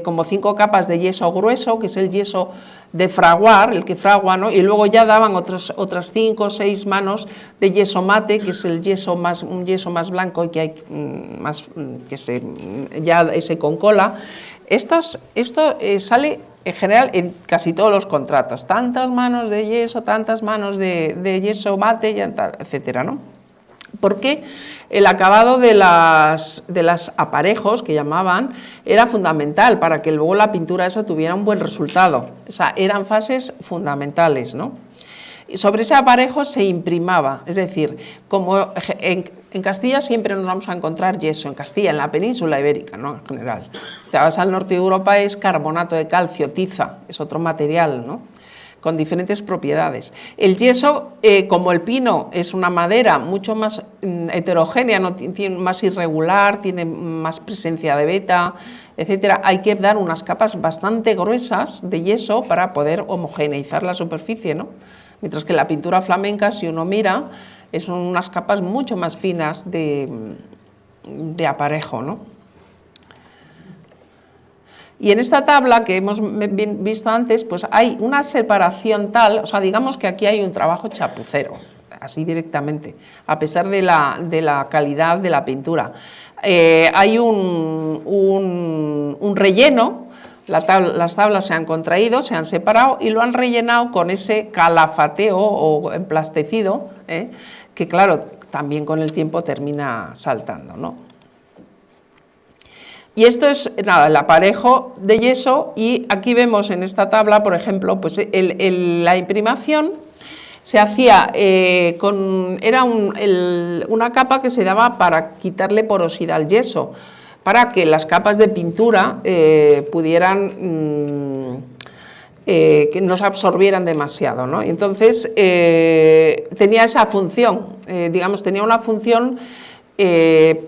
como 5 capas de yeso grueso, que es el yeso de fraguar, el que fragua, ¿no? Y luego ya daban otras 5 o 6 manos de yeso mate, que es un yeso más blanco y que hay ese con cola. Esto sale en general en casi todos los contratos, tantas manos de yeso, tantas manos de yeso mate, etcétera, ¿no? porque el acabado de las aparejos, que llamaban, era fundamental para que luego la pintura esa tuviera un buen resultado. O sea, eran fases fundamentales, ¿no? Y sobre ese aparejo se imprimaba, es decir, como en Castilla siempre nos vamos a encontrar yeso, en Castilla, en la península ibérica, ¿no? En general. Te vas al norte de Europa, es carbonato de calcio, tiza, es otro material, ¿no? Con diferentes propiedades. El yeso, como el pino es una madera mucho más heterogénea, no tiene más irregular, tiene más presencia de beta, etcétera, hay que dar unas capas bastante gruesas de yeso para poder homogeneizar la superficie, ¿no? Mientras que la pintura flamenca, si uno mira, son unas capas mucho más finas de aparejo, ¿no? Y en esta tabla que hemos visto antes, pues hay una separación tal, o sea, digamos que aquí hay un trabajo chapucero, así directamente, a pesar de la calidad de la pintura. Hay un relleno, las tablas se han contraído, se han separado y lo han rellenado con ese calafateo o emplastecido, que claro, también con el tiempo termina saltando, ¿no? Y esto es, nada, el aparejo de yeso, y aquí vemos en esta tabla, por ejemplo, pues la imprimación se hacía era una capa que se daba para quitarle porosidad al yeso, para que las capas de pintura pudieran que no se absorbieran demasiado, ¿no? Entonces tenía esa función, digamos, tenía una función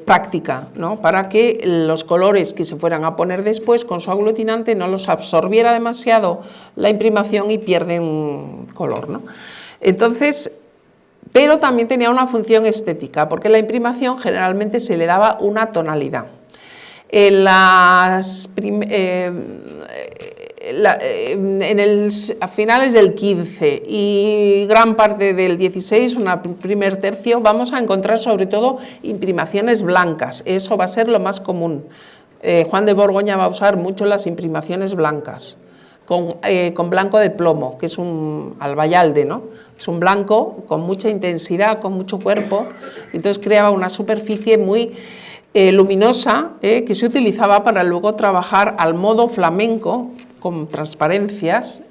práctica, ¿no? Para que los colores que se fueran a poner después con su aglutinante no los absorbiera demasiado la imprimación y pierden color, ¿no? Entonces, pero también tenía una función estética, porque la imprimación generalmente se le daba una tonalidad. A finales del 15 y gran parte del 16, un primer tercio, vamos a encontrar sobre todo imprimaciones blancas. Eso va a ser lo más común. Juan de Borgoña va a usar mucho las imprimaciones blancas, con blanco de plomo, que es un albayalde, ¿no? Es un blanco con mucha intensidad, con mucho cuerpo, entonces creaba una superficie muy luminosa, que se utilizaba para luego trabajar al modo flamenco, con transparencias.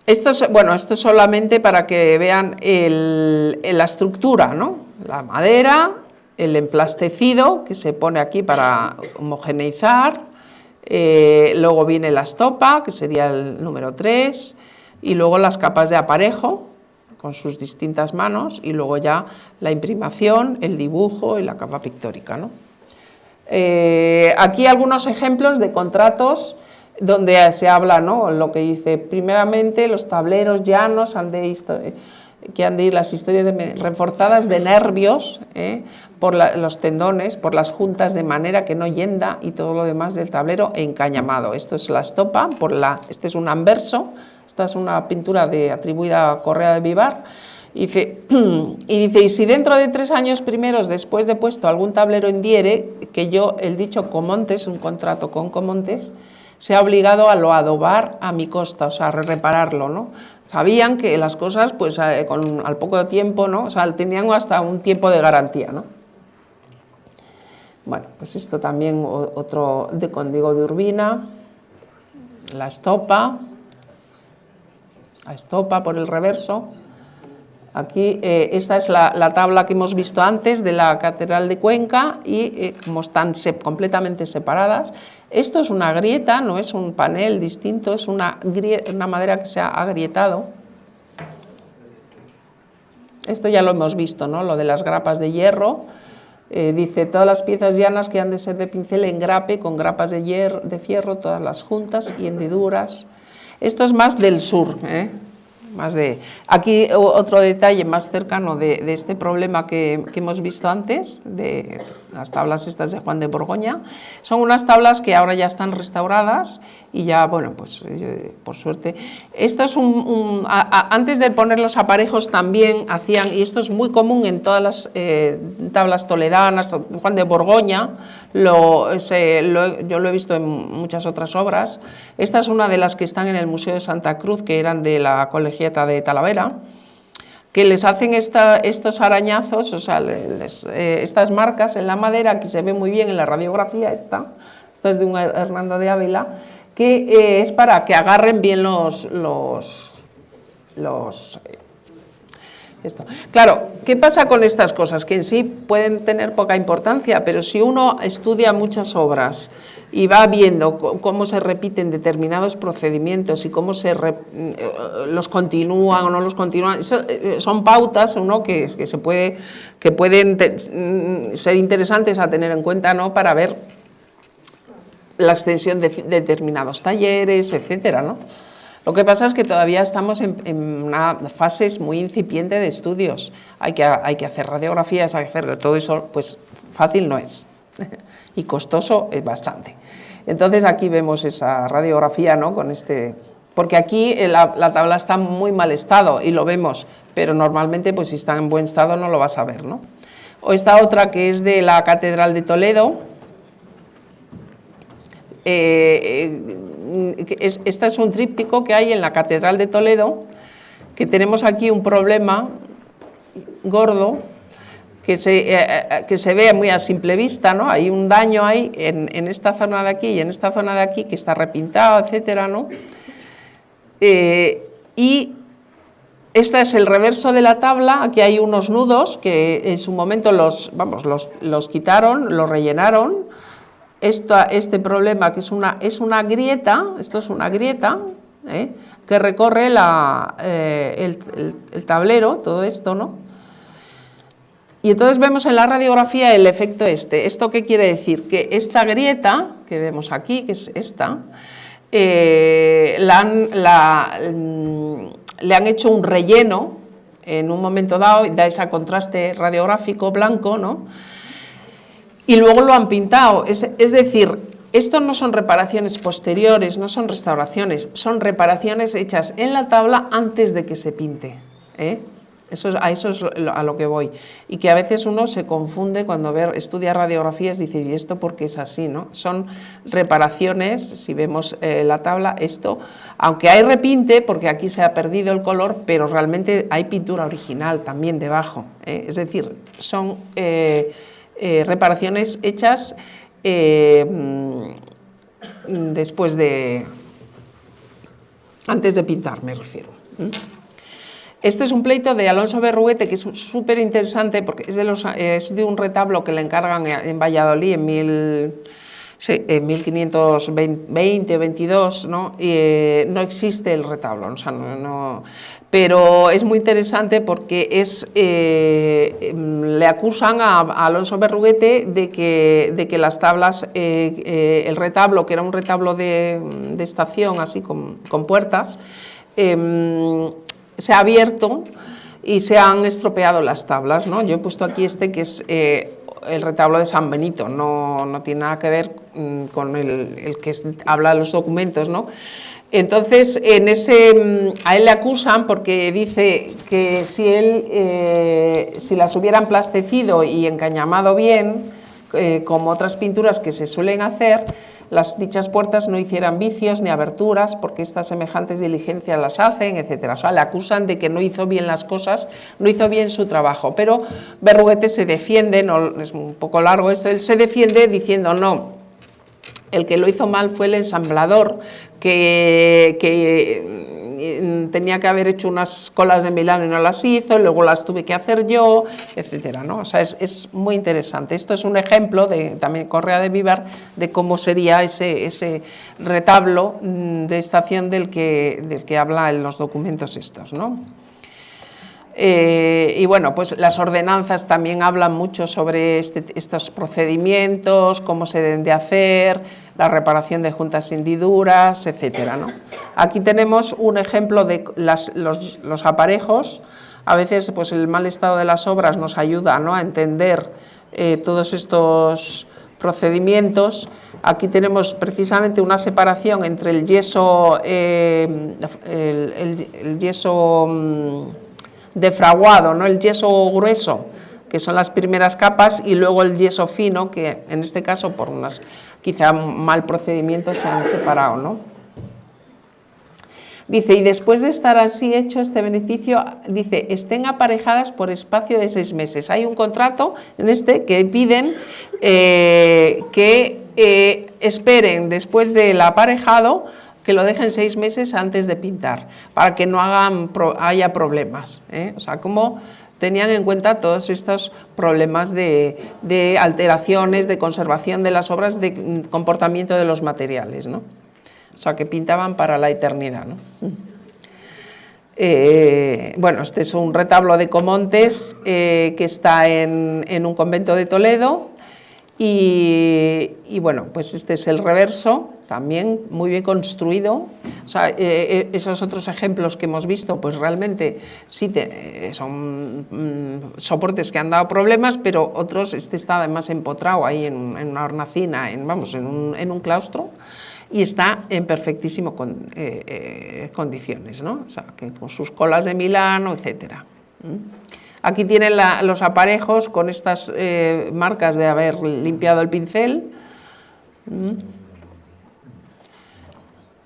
Esto es solamente para que vean la estructura, ¿no? La madera, el emplastecido que se pone aquí para homogeneizar, luego viene la estopa, que sería el número 3, y luego las capas de aparejo con sus distintas manos, y luego ya la imprimación, el dibujo y la capa pictórica, ¿no? Aquí algunos ejemplos de contratos donde se habla, ¿no? Lo que dice, primeramente los tableros llanos que han de ir las historias reforzadas de nervios, por los tendones, por las juntas, de manera que no yenda, y todo lo demás del tablero encañamado. Esto es la estopa, este es un anverso, esta es una pintura atribuida a Correa de Vivar. Y dice, y si dentro de 3 años primeros, después de puesto algún tablero en diere, que yo, el dicho Comontes, un contrato con Comontes, se ha obligado a lo adobar a mi costa, o sea, a repararlo, ¿no? Sabían que las cosas, pues al poco tiempo, ¿no? O sea, tenían hasta un tiempo de garantía, ¿no? Bueno, pues esto también otro de Condigo de Urbina, la estopa por el reverso. Aquí esta es la tabla que hemos visto antes de la Catedral de Cuenca, y como están completamente separadas. Esto es una grieta, no es un panel distinto, es una madera que se ha agrietado. Esto ya lo hemos visto, ¿no? Lo de las grapas de hierro. Dice, todas las piezas llanas que han de ser de pincel en grape, con grapas de fierro, todas las juntas y hendiduras. Esto es más del sur, Aquí otro detalle más cercano de este problema que hemos visto antes, de las tablas estas de Juan de Borgoña. Son unas tablas que ahora ya están restauradas y ya, bueno, pues por suerte. Esto es antes de poner los aparejos también hacían, y esto es muy común en todas las tablas toledanas, Juan de Borgoña, yo lo he visto en muchas otras obras. Esta es una de las que están en el Museo de Santa Cruz, que eran de la Colegiata de Talavera. que les hacen estos arañazos, o sea, estas marcas en la madera, que se ve muy bien en la radiografía esta es de un Hernando de Ávila, que es para que agarren bien esto. Claro, ¿qué pasa con estas cosas? Que en sí pueden tener poca importancia, pero si uno estudia muchas obras y va viendo cómo se repiten determinados procedimientos y cómo los continúan o no los continúan, son pautas, ¿no? que pueden ser interesantes a tener en cuenta, ¿no? Para ver la extensión de determinados talleres, etcétera, ¿no? Lo que pasa es que todavía estamos en una fase muy incipiente de estudios. Hay que hacer radiografías, hay que hacer todo eso, pues fácil no es. Y costoso es bastante. Entonces aquí vemos esa radiografía, ¿no? Porque aquí la tabla está en muy mal estado y lo vemos, pero normalmente pues si está en buen estado no lo vas a ver, ¿no? O esta otra que es de la Catedral de Toledo. Este es un tríptico que hay en la Catedral de Toledo, que tenemos aquí un problema gordo que se ve muy a simple vista, ¿no? Hay un daño ahí en esta zona de aquí y en esta zona de aquí que está repintado, etcétera, ¿no? Y este es el reverso de la tabla. Aquí hay unos nudos que en su momento los quitaron, los rellenaron. Este problema que es una grieta, esto es una grieta que recorre el tablero, todo esto, ¿no? Y entonces vemos en la radiografía el efecto ¿Esto qué quiere decir? Que esta grieta que vemos aquí, que es esta, le han hecho un relleno en un momento dado y da ese contraste radiográfico blanco, ¿no? Y luego lo han pintado, es decir, esto no son reparaciones posteriores, no son restauraciones, son reparaciones hechas en la tabla antes de que se pinte, ¿eh? Eso es a lo que voy. Y que a veces uno se confunde cuando estudia radiografías, dice, ¿y esto por qué es así, no? Son reparaciones, si vemos la tabla, aunque hay repinte, porque aquí se ha perdido el color, pero realmente hay pintura original también debajo, ¿eh? Es decir, son reparaciones hechas antes de pintar, me refiero. Este es un pleito de Alonso Berruguete que es súper interesante porque es de un retablo que le encargan en Valladolid en 1520-22, ¿no? No existe el retablo, o sea, pero es muy interesante porque le acusan a Alonso Berruguete de que las tablas, el retablo, que era un retablo de estación, así con puertas, se ha abierto y se han estropeado las tablas, ¿no? Yo he puesto aquí que es el retablo de San Benito, no tiene nada que ver con el que habla de los documentos, ¿no? Entonces, a él le acusan porque dice que si las hubieran plastecido y encañamado bien, como otras pinturas que se suelen hacer, dichas puertas no hicieran vicios ni aberturas, porque estas semejantes diligencias las hacen, etcétera. O sea, le acusan de que no hizo bien las cosas, no hizo bien su trabajo. Pero Berruguete se defiende, no, es un poco largo esto, él se defiende diciendo no, el que lo hizo mal fue el ensamblador, que tenía que haber hecho unas colas de Milán y no las hizo, luego las tuve que hacer yo, etcétera, ¿no? O sea, es muy interesante. Esto es un ejemplo también Correa de Vivar de cómo sería ese retablo de estación del que habla en los documentos estos, ¿no? Y bueno, pues las ordenanzas también hablan mucho sobre estos procedimientos, cómo se deben de hacer, la reparación de juntas hendiduras, etcétera, ¿no? Aquí tenemos un ejemplo de los aparejos. A veces pues el mal estado de las obras nos ayuda, ¿no?, a entender todos estos procedimientos. Aquí tenemos precisamente una separación entre el yeso, el yeso defraguado, ¿no?, el yeso grueso, que son las primeras capas, y luego el yeso fino, que en este caso por unas quizá mal procedimientos se han separado, ¿no? Dice, y después de estar así hecho este beneficio, dice, estén aparejadas por espacio de 6 meses. Hay un contrato en este que piden que esperen después del aparejado, que lo dejen 6 meses antes de pintar, para que no haya problemas, ¿eh? O sea, como tenían en cuenta todos estos problemas de alteraciones, de conservación de las obras, de comportamiento de los materiales, ¿no? O sea, que pintaban para la eternidad, ¿no? Bueno, este es un retablo de Comontes que está en un convento de Toledo y bueno, pues este es el reverso, también muy bien construido. O sea, esos otros ejemplos que hemos visto, pues realmente sí son soportes que han dado problemas, pero otros, este está además empotrado ahí en una hornacina, en un claustro, y está en perfectísimas condiciones, ¿no? O sea, que con sus colas de Milano, etcétera. Aquí tienen los aparejos con estas marcas de haber limpiado el pincel.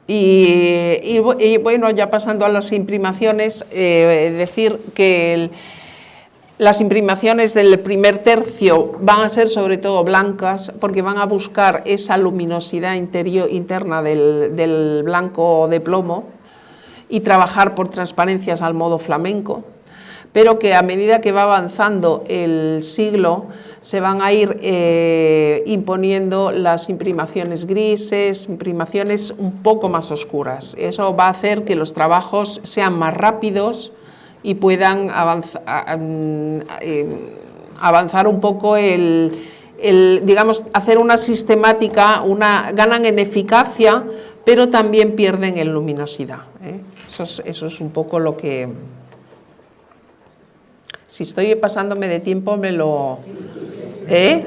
Y bueno, ya pasando a las imprimaciones, decir que las imprimaciones del primer tercio van a ser sobre todo blancas, porque van a buscar esa luminosidad interna del blanco de plomo y trabajar por transparencias al modo flamenco, pero que a medida que va avanzando el siglo se van a ir imponiendo las imprimaciones grises, imprimaciones un poco más oscuras. Eso va a hacer que los trabajos sean más rápidos y puedan avanzar un poco digamos, hacer una sistemática, ganan en eficacia, pero también pierden en luminosidad, ¿eh? Eso es un poco lo que... Si estoy pasándome de tiempo, me lo... ¿Eh?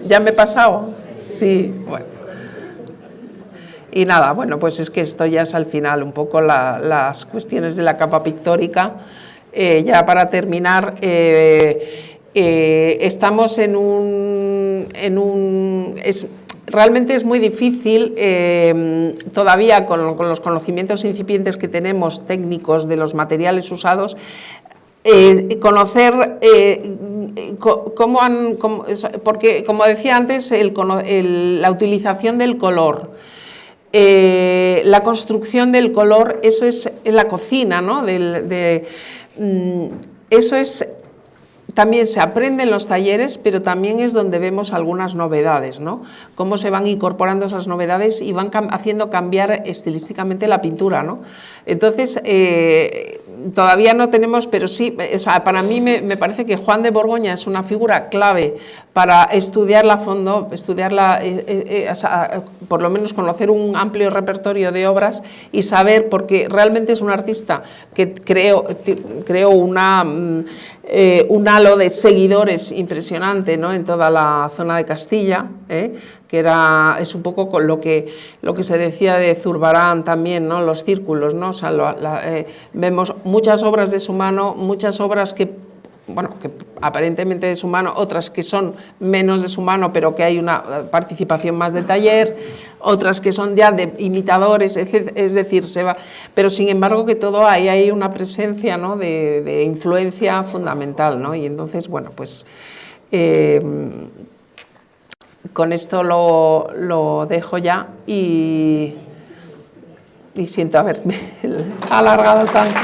¿Ya me he pasado? Sí, bueno. Y nada, bueno, pues es que esto ya es al final, un poco las cuestiones de la capa pictórica. Ya para terminar, estamos realmente es muy difícil, todavía con los conocimientos incipientes que tenemos técnicos de los materiales usados, conocer porque, como decía antes, la utilización del color, la construcción del color, eso es en la cocina, ¿no? Eso es... También se aprende en los talleres, pero también es donde vemos algunas novedades, ¿no? Cómo se van incorporando esas novedades y van haciendo cambiar estilísticamente la pintura, ¿no? Entonces, todavía no tenemos, pero sí, o sea, para mí me parece que Juan de Borgoña es una figura clave para estudiarla a fondo, por lo menos conocer un amplio repertorio de obras y saber, porque realmente es un artista que creó un halo de seguidores impresionante, ¿no? En toda la zona de Castilla, que es un poco con lo que se decía de Zurbarán también, ¿no? Los círculos, ¿no? O sea, vemos muchas obras de su mano, muchas obras que aparentemente de su mano, otras que son menos de su mano, pero que hay una participación más de taller, otras que son ya de imitadores, es decir, pero sin embargo que todo hay una presencia, ¿no? de influencia fundamental, ¿no? Y entonces, bueno, pues con esto lo dejo ya y siento haberme alargado tanto.